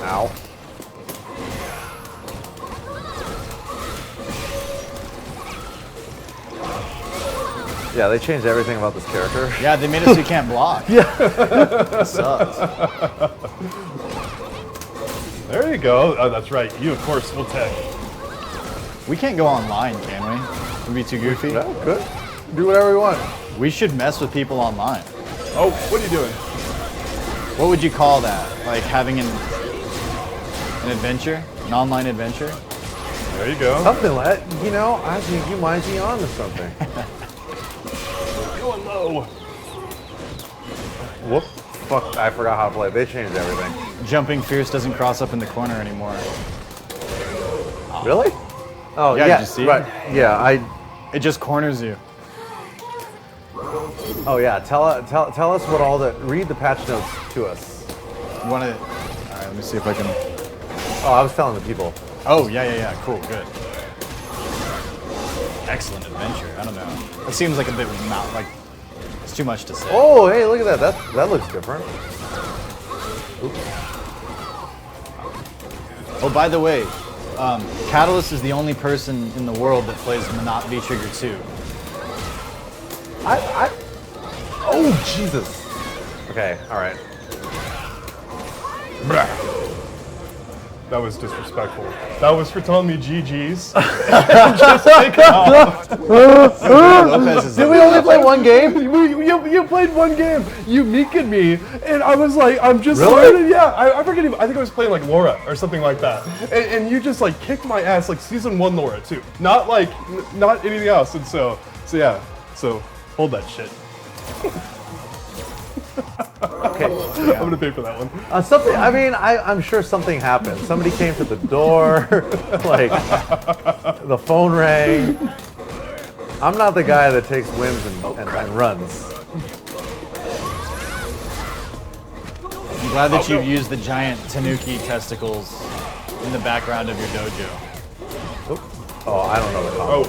Ow. Yeah, they changed everything about this character. yeah, they made it so you can't block. Yeah, sucks. There you go. Oh, that's right. You, of course, will tech. We can't go online, can we? Would be too goofy. Yeah, good. Do whatever you want. We should mess with people online. Oh, what are you doing? What would you call that? Like having an adventure, an online adventure? There you go. Something like, I think you might be on to something. Going low. Whoop. Fuck, I forgot how to play. They changed everything. Jumping Fierce doesn't cross up in the corner anymore. Really? Oh, Yeah, yeah. did you see? Right. Yeah, It just corners you. Oh, yeah. Tell us what all the. Read the patch notes to us. You want to? All right, let me see if I can. Oh, I was telling the people. Oh, yeah. Cool, good. Excellent adventure. I don't know. It seems like a bit like it's too much to say. Oh, hey, look at that. That looks different. Oh, by the way, Catalyst is the only person in the world that plays not V-Trigger 2. Oh, Jesus. Okay, all right. That was disrespectful. That was for telling me GG's. Lopez is Did we only play one game? You played one game. You meeked me, and I was like, I'm just Really? learning. Yeah, I forget even. I think I was playing like Laura or something like that, and you just like kicked my ass like season 1 Laura too. Not like not anything else. And so yeah. So hold that shit. Okay. I'm gonna pay for that one. Something. I mean, I'm sure something happened. Somebody came to the door. Like the phone rang. I'm not the guy that takes wins and runs. I'm glad that you've used the giant Tanuki testicles in the background of your dojo. Oh, I don't know the combo.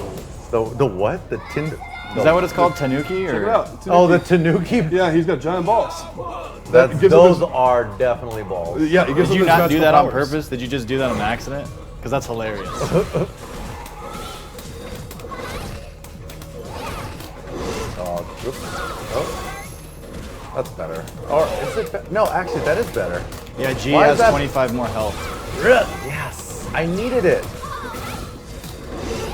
The what? The Tinder. Is that what it's called, Tanuki? Check it Or out. Oh, the Tanuki. Yeah, he's got giant balls. Those are definitely balls. Yeah, it gives did him you his not do magical that on powers. purpose? Did you just do that on accident? Because that's hilarious. Oh, that's better. Or is it? No, actually, that is better. Yeah, G Why is has that- 25 more health. Yes, I needed it.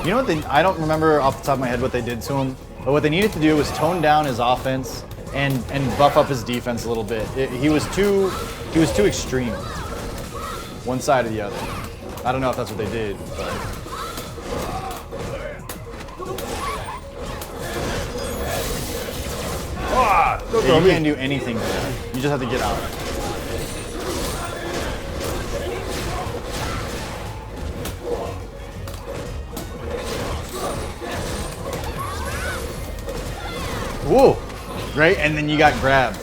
You know what? I don't remember off the top of my head what they did to him, but what they needed to do was tone down his offense and buff up his defense a little bit. He was too extreme, one side or the other. I don't know if that's what they did, but. Yeah, you can't do anything to that. You just have to get out. Whoa. Right? And then you got grabbed.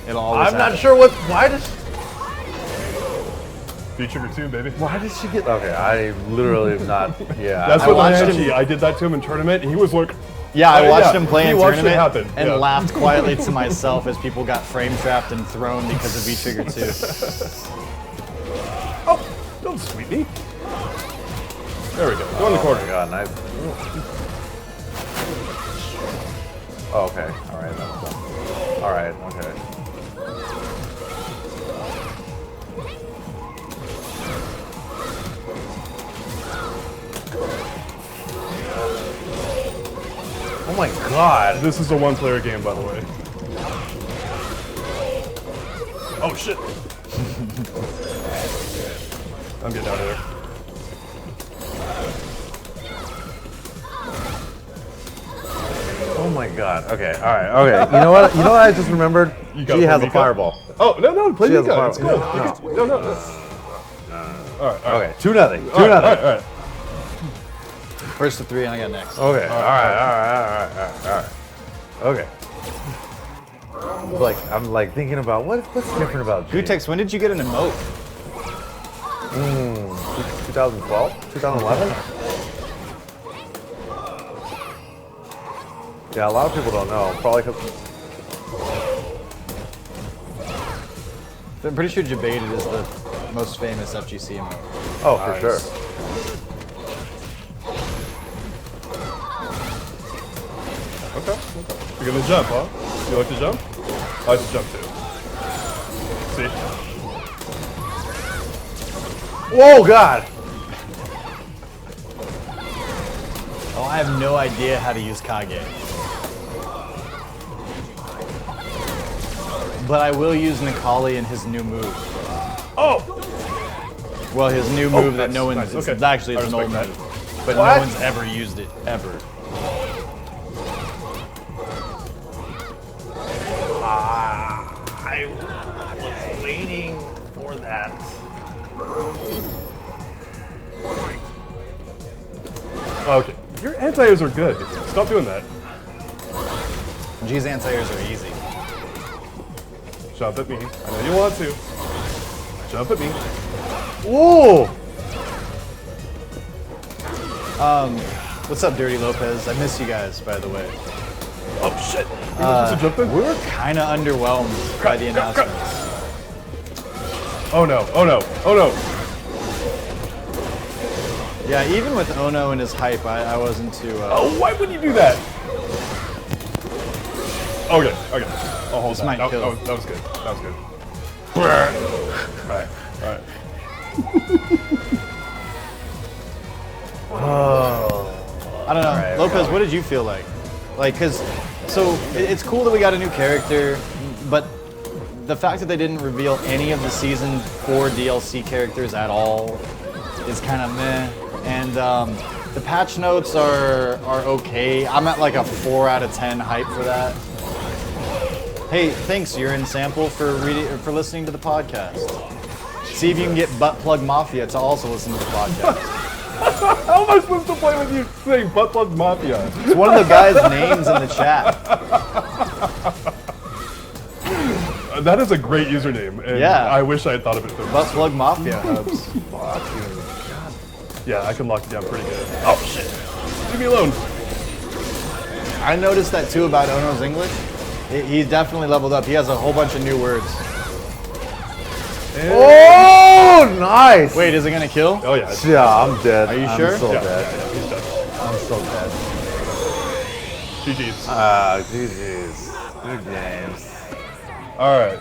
It'll always I'm not happen. sure what. Why does? V-Trigger 2, baby. Why did she get? Okay, I literally have not. Yeah. That's I what watched him- I did that to him in tournament, and he was like, Yeah, I Oh, watched yeah. him play He in watched it tournament happen, and yeah. laughed quietly to myself as people got frame trapped and thrown because of V-Trigger 2. oh, don't sweep me. There we go. Go in the corner. Oh my god, nice. Oh, okay. All right. That's done. All right. Okay. Oh my god. This is a one-player game, by the way. Oh shit! I'm getting out of there. Oh my god. Okay, alright, okay. You know what? You know what I just remembered? You She gotta has play a Mika? fireball. Oh, no, play She has a Mika. It's fireball. cool. No. Alright. Okay, 2-0. 2-0. Alright. First to 3, and I got next. Okay, alright. Okay. I'm like thinking about what's different about G? Gootecks, when did you get an emote? 2012? 2011? Yeah, a lot of people don't know. Probably because I'm pretty sure Jebaited is the most famous FGC emote. oh, for sure. Okay. You're gonna jump, huh? You like to jump? I like to jump too. See? Whoa, God! Oh, I have no idea how to use Kage. But I will use Nikali and his new move. Oh! Well, his new move that nice, no one's nice, okay. actually I it's an old respect move, but What? no one's ever used it ever. I was waiting for that. Okay. Your anti-airs are good. Stop doing that. G's anti-airs are easy. Jump at me. I know you want to. Jump at me. Ooh! What's up, Dirty Lopez? I miss you guys, by the way. Oh shit! You're supposed to jump in? We're kind of underwhelmed by the announcements. Oh no! Yeah, even with Ono and his hype, I wasn't too. Oh, why would you do that? Okay. I'll hold This that. might That kill. was good. Alright. I don't know, Lopez. What did you feel like? It's cool that we got a new character, but the fact that they didn't reveal any of the season 4 DLC characters at all is kind of meh. And the patch notes are okay. I'm at like a 4 out of 10 hype for that. Hey, thanks, Urine Sample, for listening to the podcast. See if you can get Butt Plug Mafia to also listen to the podcast. How am I supposed to play with you saying Butt Plug Mafia? It's one of the guys' names in the chat. That is a great username, and Yeah. I wish I had thought of it first. Butt Plug Mafia hubs. Yeah, I can lock it down pretty good. Oh shit! Leave me alone. I noticed that too about Ono's English. He's definitely leveled up. He has a whole bunch of new words. Oh, nice! Wait, is it gonna kill? Oh yeah. Yeah, I'm dead. Are you sure? I'm so Yeah, dead. he's dead. I'm so dead. GG's. GG's. Good games. All right.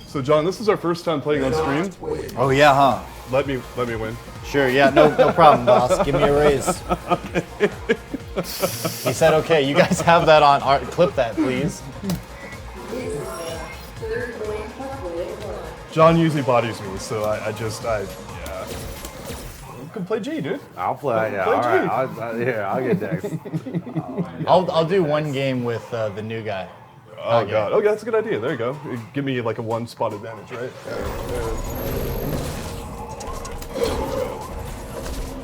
So John, this is our first time playing on stream. Oh yeah, huh? Let me win. Sure, yeah, no problem, boss. Give me a raise. He said, okay, you guys have that on art. Clip that, please. John usually bodies me, so I yeah. You can play G, dude. I'll play. Yeah, Play all right. G. I'll get Dex. I'll do one game with the new guy. Oh Okay. god. Okay, that's a good idea. There you go. Give me like a 1 spot advantage, right?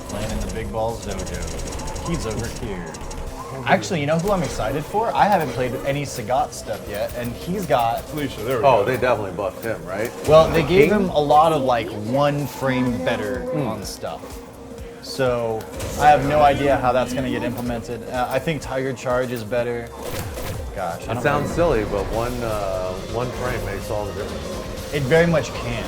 Playing in the Big Balls Dojo. He's over here. Actually, you know who I'm excited for? I haven't played any Sagat stuff yet, and he's got... Felicia, there we Oh, go. they definitely buffed him, right? Well, they gave him a lot of, like, 1 frame better on stuff. So, I have no idea how that's going to get implemented. I think Tiger Charge is better. Gosh, I It don't sounds know. silly, but one frame makes all the difference. It very much can.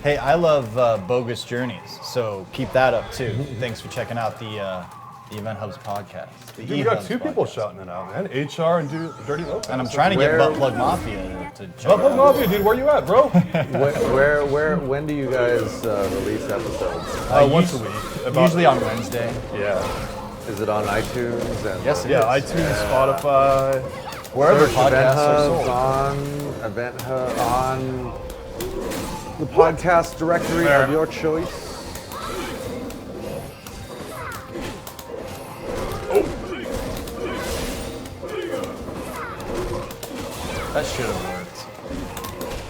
Hey, I love Bogus Journeys, so keep that up, too. Thanks for checking out the Eventhubs podcast. The Dude, we got eHubs 2 people podcast. shouting it out, man. HR and Dirty Lopez. And I'm trying to get Butt Plug Mafia to check Butt Plug it out. Mafia, dude, where you at, bro? When do you guys release episodes? Once a week. Usually on Wednesday. Yeah. Is it on iTunes? And Yes, it Yeah, is. iTunes, Spotify. Wherever Search podcasts are Eventhubs sold. on Eventhubs on the podcast directory of your choice. That should have worked.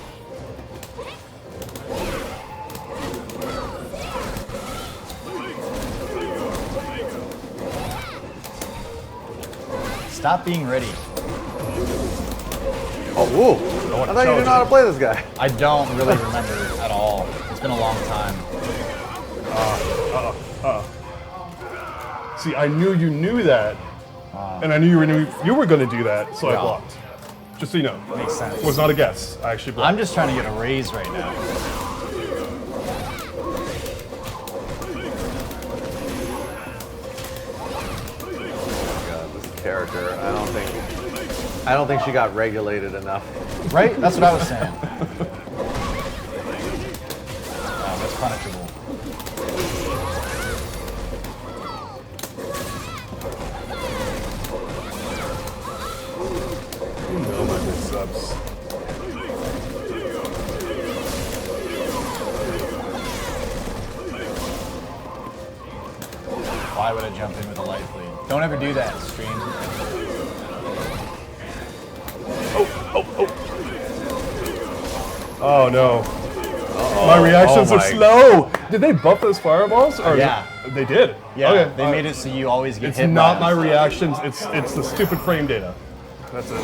Stop being ready. Oh, whoa. I thought you didn't know how to play this guy. I don't really remember at all. It's been a long time. See, I knew you knew that, and I knew you were going to do that, so I Yeah. blocked. Just so you know. Makes sense. Was not a guess. I actually blocked. I'm just trying to get a raise right now. God, this character, I don't think she got regulated enough. Right? That's what I was saying. That's punishable. You know my mix-ups. Why would I jump in with a light bleed? Don't ever do that, stream. Oh no. My reactions Oh are my- slow. Did they buff those fireballs? Or Yeah. They did. Yeah, Okay. they made it so you always get It's hit not by my them. reactions. It's the stupid frame data. That's it.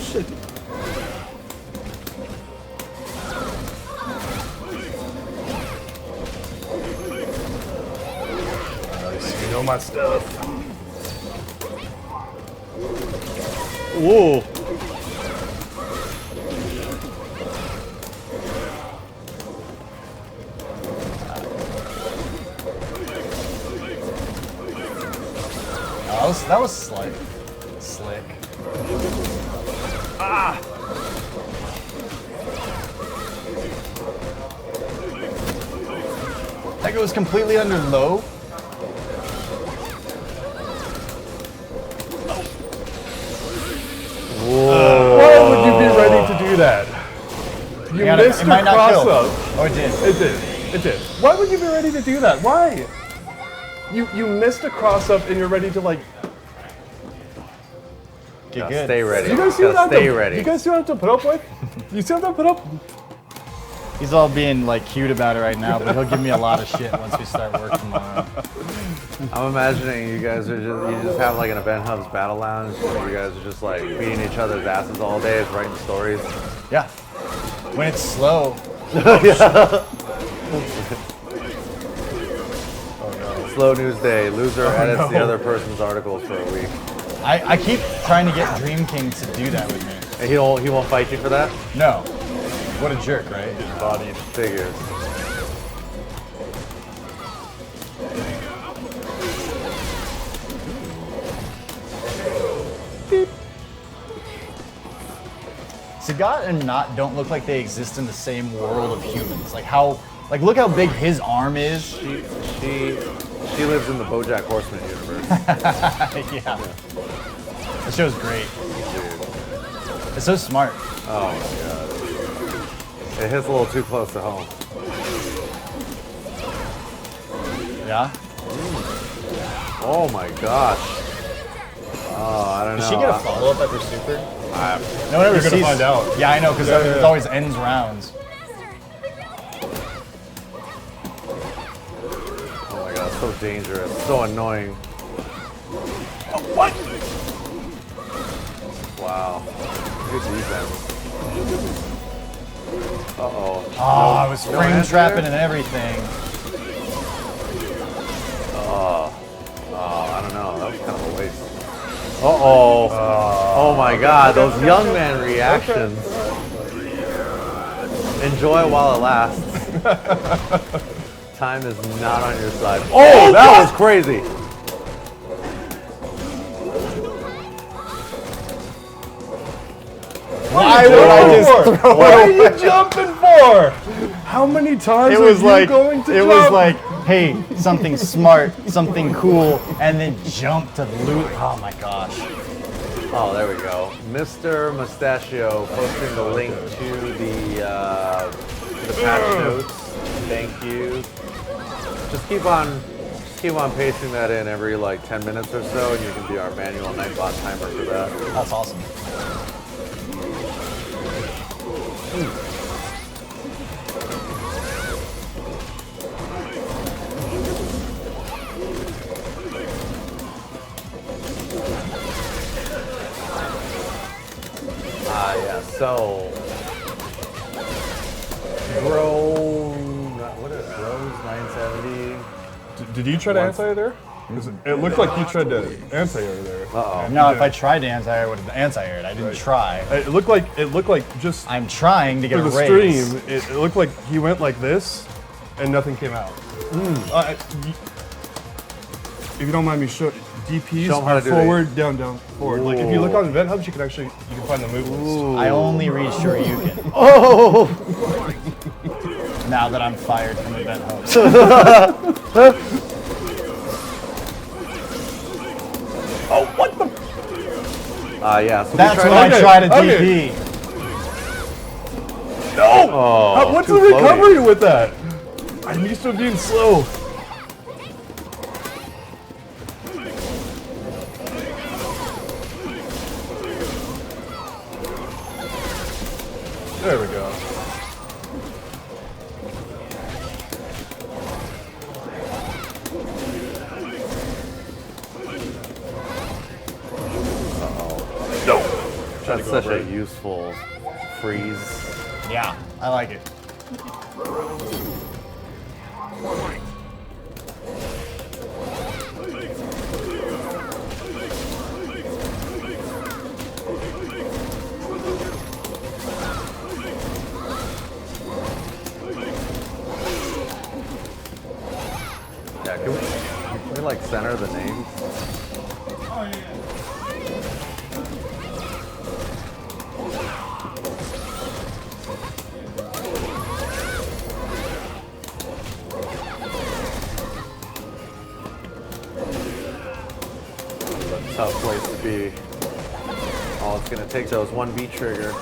Shit. Nice. You know my stuff. Whoa. That was slick. Slick. That goes completely under low. Why would you be ready to do that? You Yeah, missed it your might not cross kill. up. Oh, it did. It did. It did. Why would you be ready to do that? Why? You missed a cross up and you're ready to like. Get Gotta good. stay ready. You guys see what I Gotta have stay to, ready. You guys see what I have to put up with? You see what I have to put up? He's all being like cute about it right now, but he'll give me a lot of shit once we start work tomorrow. I'm imagining you guys are you just have like an Eventhubs battle lounge where you guys are just like beating each other's asses all day, is writing stories. Yeah. When it's slow, Slow news day. Loser edits the other person's articles for a week. I keep trying to get Dream King to do that with me. And he won't fight you for that? No. What a jerk, right? Body figures. Sagat and Not don't look like they exist in the same world of humans. Like look how big his arm is. She lives in the BoJack Horseman universe. Yeah. That show's great. It's so smart. Oh my god. It hits a little too close to home. Yeah. Oh my gosh. Oh, I don't know. Does she get a follow up after Super? I- No one ever You're gonna sees. find out. Yeah, I know, because Yeah. it always ends rounds. Oh my god, so dangerous, so annoying. What? Wow. Good defense. Uh-oh. Oh, I was No frame answer trapping there? and everything. Oh, I don't know. That was kind of a waste. Uh-oh. Oh my god, those young man reactions. Enjoy while it lasts. Time is not on your side. Oh, that was crazy. Why would I just throw What are it you away? jumping for? How many times It are was you like going to it jump? was like hey, something smart, something cool, and then jump to the loot. Oh my gosh. Oh, there we go. Mr. Mustachio posting the link to the patch notes. Thank you. Just keep on pasting that in every like 10 minutes or so, and you can be our manual Nightbot timer for that. That's awesome. Yeah, so what is it? Rose 970. Did you try to anti-air there? 'Cause it looked like you tried to anti-air there. Uh-oh. No, if I tried to anti-air, I would have anti-aired. I didn't try. It looked like just I'm trying to get through a the raise. stream. It looked like he went like this, and nothing came out. If you don't mind me showing, DPs Show 'em how are to do it. forward, down, down, forward. Like if you look on Eventhubs, you can find the move list. I only read Shoryuken. Oh! Now that I'm fired from Eventhubs. Yeah, so That's when Okay, I try to okay. DP. No! Oh, What's the too floaty. recovery with that? I'm used to being slow. There we go. That's such a useful freeze. Yeah, I like it. Yeah, can we like center the names? Tough place to be. Oh, it's gonna take those 1B trigger.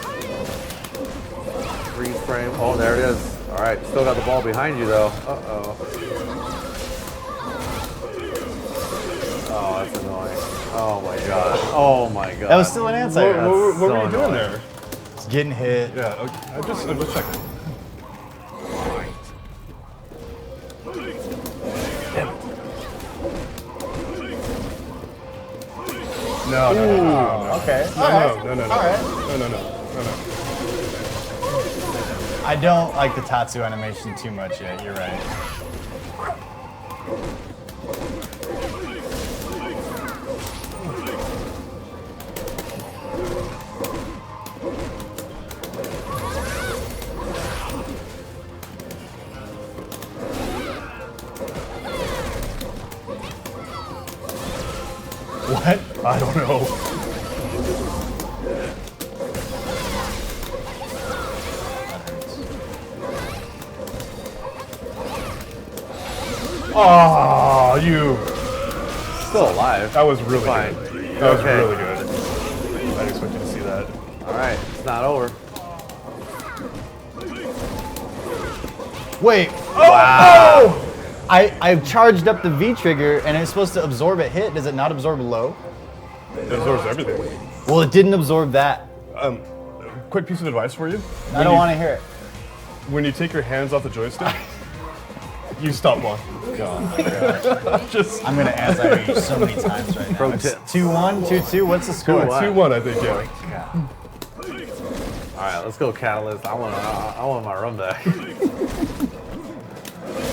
Freeze frame. Oh, there it is. All right, still got the ball behind you though. Uh-oh. Oh, that's annoying. Oh my god. Oh my god. That was still an answer. What were so you doing annoying. there? It's getting hit. Yeah, okay. I'm just checking. No. Okay. No. Alright. No. Alright. No. I don't like the Tatsu animation too much yet, you're right. What? I don't know. Oh, you. Still alive. That was really Fine. good. That was Okay. really good. I didn't expect you to see that. All right, it's not over. Wait. Wow. I charged up the V trigger and it's supposed to absorb a hit. Does it not absorb low? It absorbs everything. Well, it didn't absorb that. Quick piece of advice for you. I don't want to hear it. When you take your hands off the joystick, you stop blocking. Oh my gosh. Just I'm going to answer you so many times right now. Pro It's tip. 2-1, 2-2. What's the score? 2-1, I think, yeah. All right, let's go, Catalyst. I want my run back.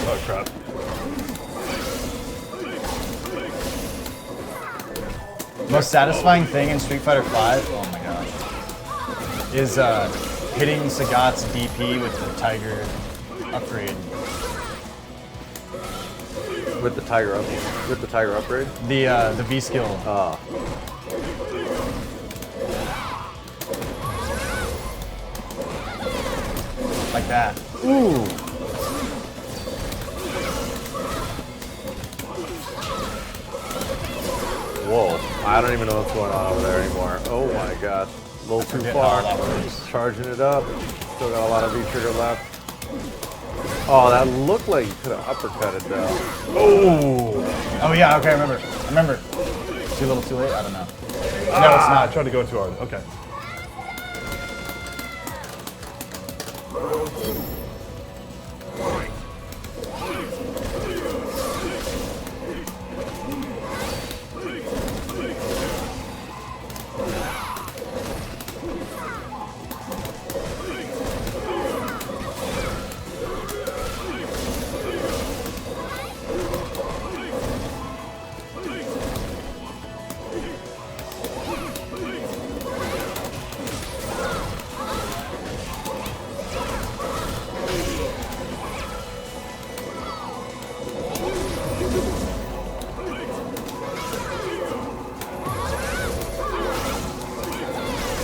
Oh, crap. Most satisfying thing in Street Fighter V, oh my gosh, is hitting Sagat's DP with the Tiger upgrade. With the Tiger upgrade. The V skill. Like that. Ooh. I don't even know what's going on over there anymore. Oh my gosh. A little too far. Charging it up. Still got a lot of V-trigger left. Oh, that looked like you could have uppercutted though. Oh yeah, okay, I remember. Too little, too late? I don't know. No, it's not. I tried to go too hard. Okay.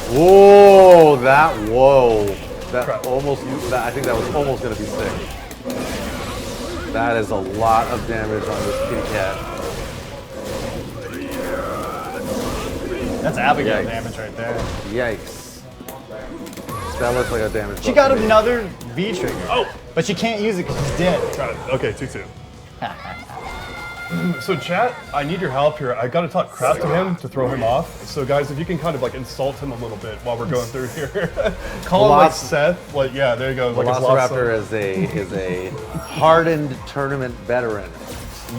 Whoa, that almost, I think that was almost going to be sick. That is a lot of damage on this kitty cat. That's Abigail Yikes. damage right there. Yikes. That looks like a damage. She got another V trigger. Oh! But she can't use it because she's dead. Got it. Okay, 2-2. So chat, I need your help here. I gotta talk crap to him to throw him off. So guys, if you can kind of like insult him a little bit while we're going through here. Call him like Seth. Like, yeah, there you go. Like Velociraptor is a hardened tournament veteran.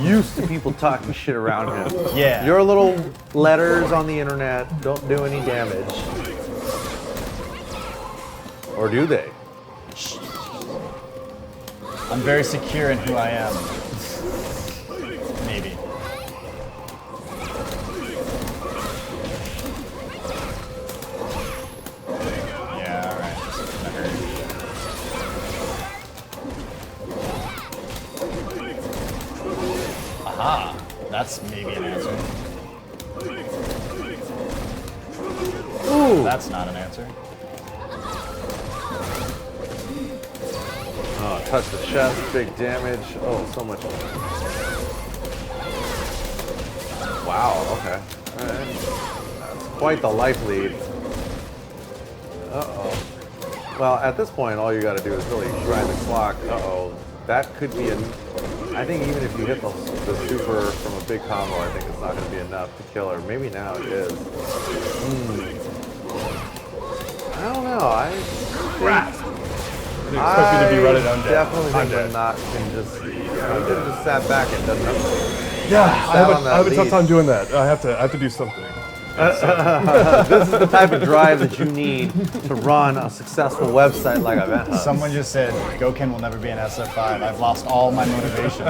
Used to people talking shit around him. Yeah. Your little letters on the internet don't do any damage. Or do they? I'm very secure in who I am. Maybe. Yeah, alright. Aha! That's maybe an answer. Ooh! That's not an answer. Oh, touch the chest, big damage. Oh, so much. Wow, okay. All right. That's quite the life lead. Uh-oh. Well, at this point, all you got to do is really grind the clock. Uh-oh. That could be I think even if you hit the super from a big combo, I think it's not going to be enough to kill her. Maybe now it is. I don't know. I expect you to be running undead. definitely think we're not can just sat back and done nothing. Yeah, I have a tough lead. time doing that. I have to do something. This is the type of drive that you need to run a successful website like Eventhubs. Someone just said, Goken will never be an SF5. I've lost all my motivation.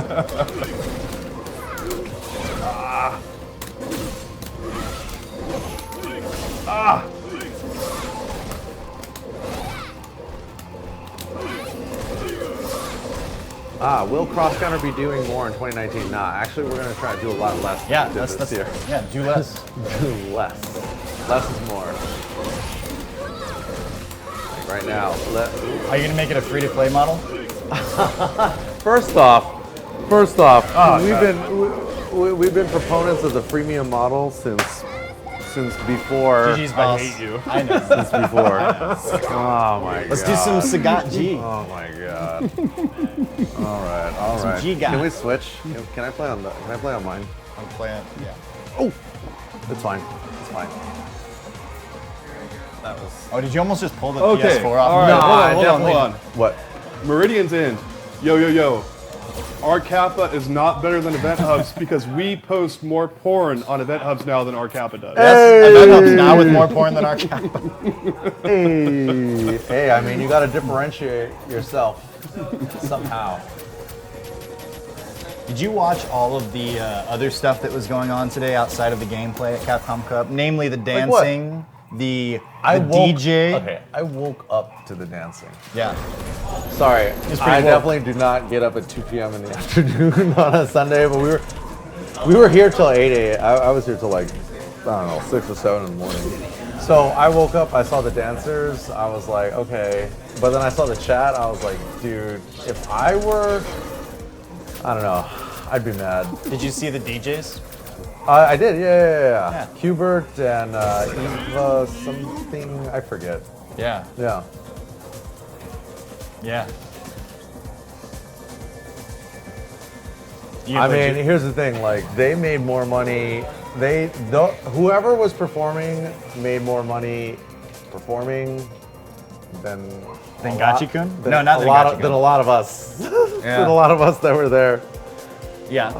Will cross counter be doing more in 2019? Nah, actually we're gonna try to do a lot less. than Yeah, we did that's this year. yeah, do less. Do less. Less is more. Like right now, Are you gonna make it a free-to-play model? First off, we've been proponents of the freemium model since before. GG's boss. I hate you. I know. Since before. Oh my god. Let's do some Sagat G. Oh my god. All right. Some G-Got. Can we switch? Can I play on mine? I'm playing. Yeah. Oh, it's fine. It's fine. That was. Oh, did you almost just pull the Okay. PS4 off? All right. No, I hold definitely- on. What? Meridian's in. Yo. Our Kappa is not better than Eventhubs because we post more porn on Eventhubs now than our Kappa does. Yes, Eventhubs now with more porn than our Kappa. Hey, I mean, you got to differentiate yourself somehow. Did you watch all of the other stuff that was going on today outside of the gameplay at Capcom Cup? Namely the what? dancing, the DJ. Okay, I woke up to the dancing. Yeah. Sorry, pretty I woke. definitely do not get up at 2 p.m. in the afternoon on a Sunday, but we were here till 8 a.m. I was here till like, I don't know, 6 or 7 in the morning. So I woke up, I saw the dancers, I was like, okay. But then I saw the chat, I was like, dude, if I were, I don't know, I'd be mad. Did you see the DJs? I did, yeah. Yeah. Hubert and Eva something, I forget. Yeah. Yeah. Yeah. I mean, here's the thing, like, they made more money, whoever was performing made more money performing than Gachi-kun? than No, not a than lot Gachi-kun. than a lot of us. Yeah. Than a lot of us that were there. Yeah.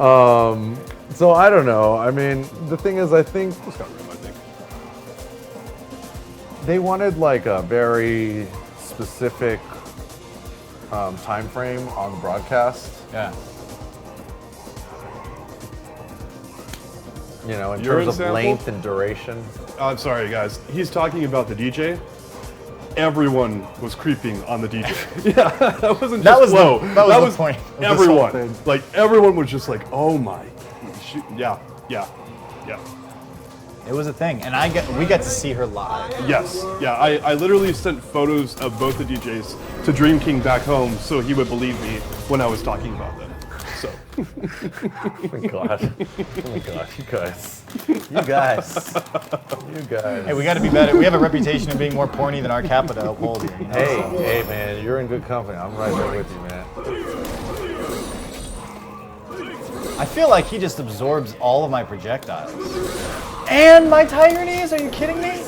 So I don't know. I mean, the thing is, I think they wanted like a very specific time frame on the broadcast. Yeah. You know, in Your terms of example? length and duration. I'm sorry, guys. He's talking about the DJ. Everyone was creeping on the DJ. Yeah, that wasn't That just was the- Flo. that was the point of this whole Everyone, thing. like everyone was just like, "Oh my, yeah." It was a thing, and we got to see her live. Yes, yeah. I literally sent photos of both the DJs to Dream King back home so he would believe me when I was talking about them. So. Oh my god. Oh my god, you guys. You guys. Hey, we got to be better. We have a reputation of being more porny than our Capita upholds. You know, Hey, so. hey man, you're in good company. I'm right there with you, man. I feel like he just absorbs all of my projectiles. And my tiger knees? Are you kidding me?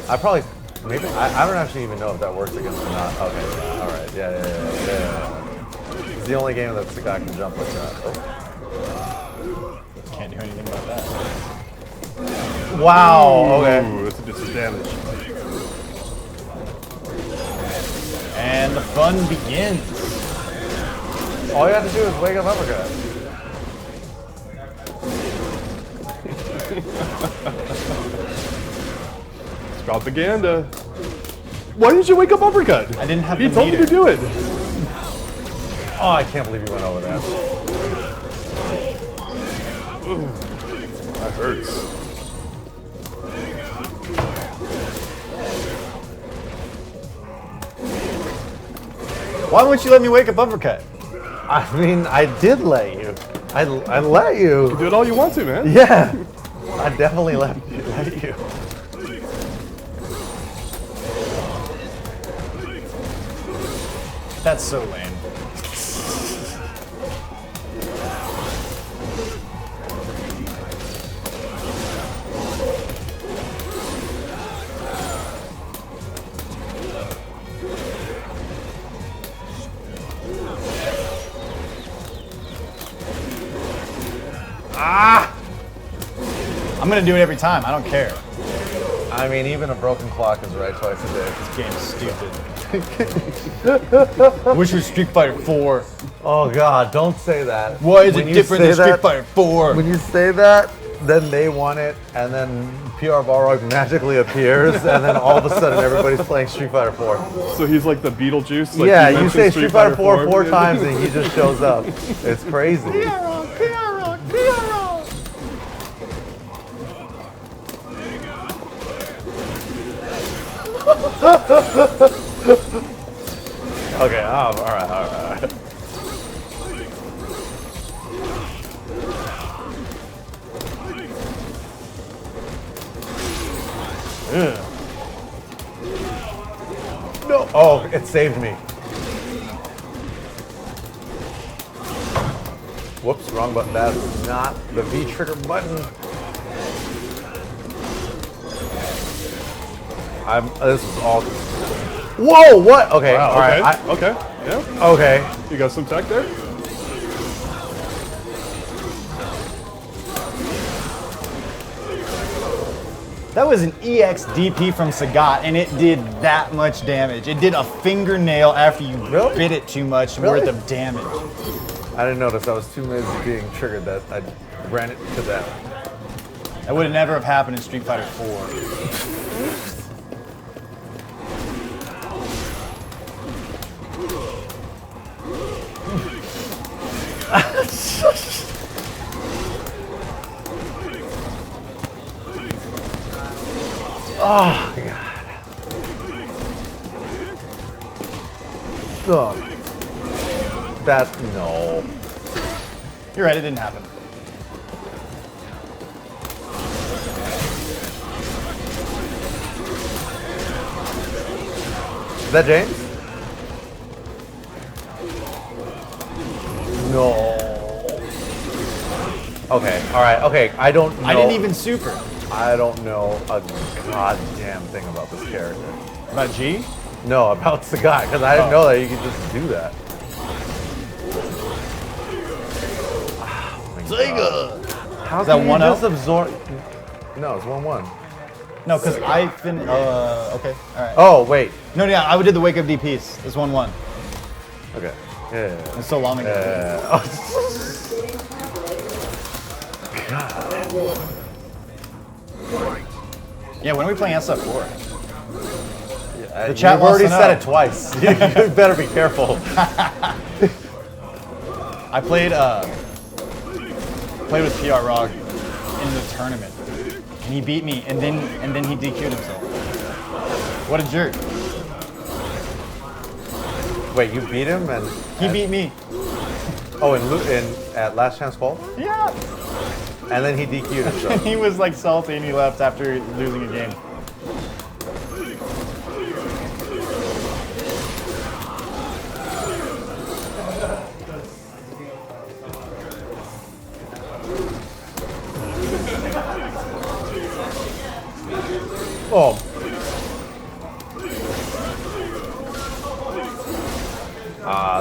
I probably, maybe, I don't actually even know if that works against or not. Okay, yeah, alright, yeah. It's the only game that the guy can jump like that. Oh. Can't do anything about that. Wow, okay. Ooh, that's a disadvantage. And the fun begins. All you have to do is wake up uppercut. It's propaganda. Why didn't you wake up uppercut? I didn't have He the told you meter. to do it. Oh, I can't believe you went over that. That hurts. Why wouldn't you let me wake up uppercut? I mean, I did let you. I let you. Do it all you want to, man. Yeah. I definitely let you. That's so lame. I'm gonna do it every time. I don't care. I mean, even a broken clock is right twice a day. This game's stupid. I wish it was Street Fighter 4. Oh God, don't say that. Why is When it you different say than Street that- Fighter 4? When you say that, then they want it, and then PR Balrog magically appears, and then all of a sudden everybody's playing Street Fighter 4. So he's like the Beetlejuice. Like Yeah, he you mentions say Street Fighter 4 four Yeah. times, and he just shows up. It's crazy. Okay, all right. No. Oh, it saved me. Whoops, wrong button. That's not the V trigger button. This is all. Whoa! What? Okay. Wow, all right. okay. Yeah. Okay. You got some tech there? That was an EX-DP from Sagat, and it did that much damage. It did a fingernail after you Really? bit it too much Really? worth of damage. I didn't notice. I was too busy being triggered that I ran it to that. That would never have happened in Street Fighter 4. Oh God. That no. You're right, it didn't happen. Is that James? No. Okay, alright, okay. I don't know. I didn't even super. I don't know a goddamn thing about this character. About G? No, about Sagat, because I didn't know that you could just do that. Oh my God. How's that can you 1-0? just absorb? No, it's 1-1. No, because I finished. Okay, all right. Oh, wait. No, yeah, I did the wake up DPs. It's 1-1. Okay. Yeah. It's so long ago. Yeah, when are we playing SF4? The chat You've wants already to said know. it twice. You better be careful. I played with PR Rog in the tournament, and he beat me, and then he DQ'd himself. What a jerk! Wait, you beat him and He beat me. oh, in at Last Chance Qual, Yeah. and then he DQ'd himself. He was like salty, and he left after losing a game. Oh.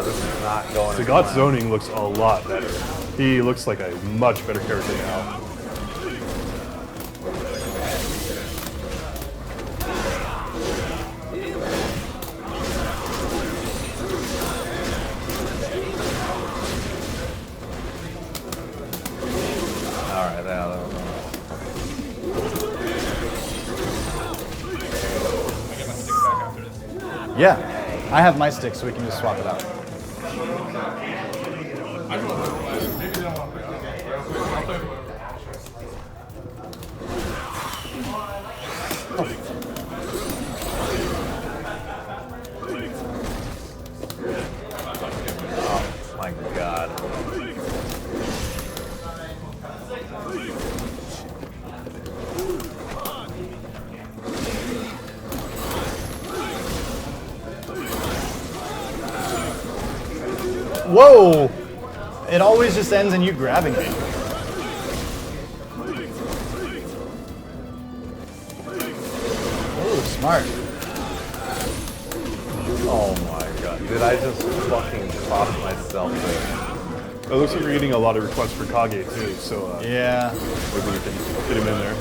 This is not going. Sagat's zoning looks a lot better. He looks like a much better character now. All right, now. Yeah, I have my stick, so we can just swap it out. Oh my God. Whoa! It always just ends in you grabbing me. Ooh, smart. Oh my God. Did I just fucking pop myself there? It looks like you're getting a lot of requests for Kage too, so Yeah. maybe we can get him in there.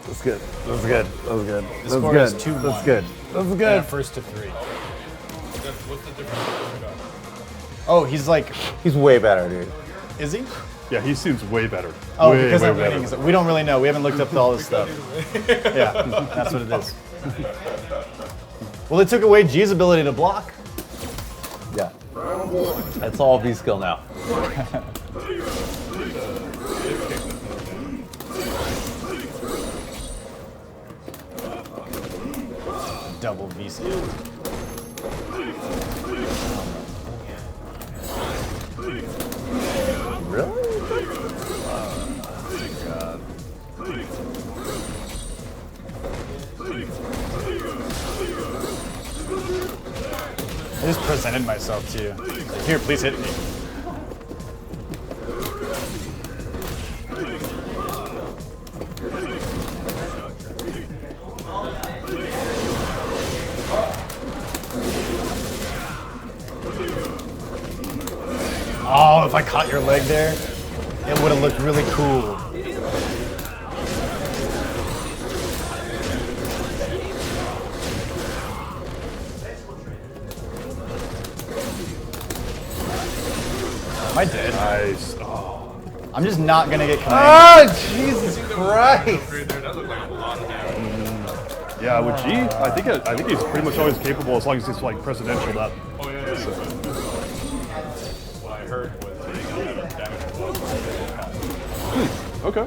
That's good. That's good. That's good. The That's score good. is 2-1. That's good. That's Yeah, good. first to 3. What's the difference? Oh, he's like, He's way better, dude. is he? Yeah, he seems way better. Oh, way, because way I'm better. winning. So we don't really know. We haven't looked up all this stuff. Yeah, that's what it is. Well, it took away G's ability to block. Yeah. It's all V skill now. Double V skill. Really? Oh my God. I just presented myself to you. Like, here, please hit me. Oh, if I caught your leg there, it would have looked really cool. Am I dead? Nice. Oh. I'm just not gonna get connected. Oh, Jesus Christ! That looked like a lot of damage. Yeah, with G, I think he's pretty much always capable as long as he's like presidential up. Oh, yeah. heard was that they got damage block. Okay.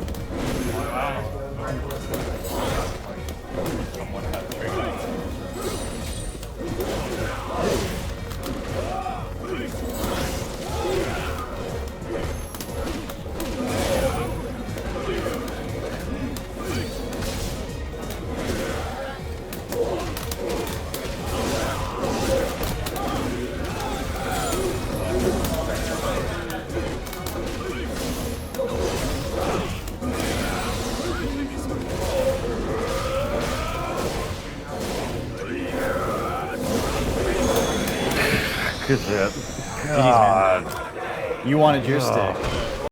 Someone had triggered. Good shit. God. You wanted your stick.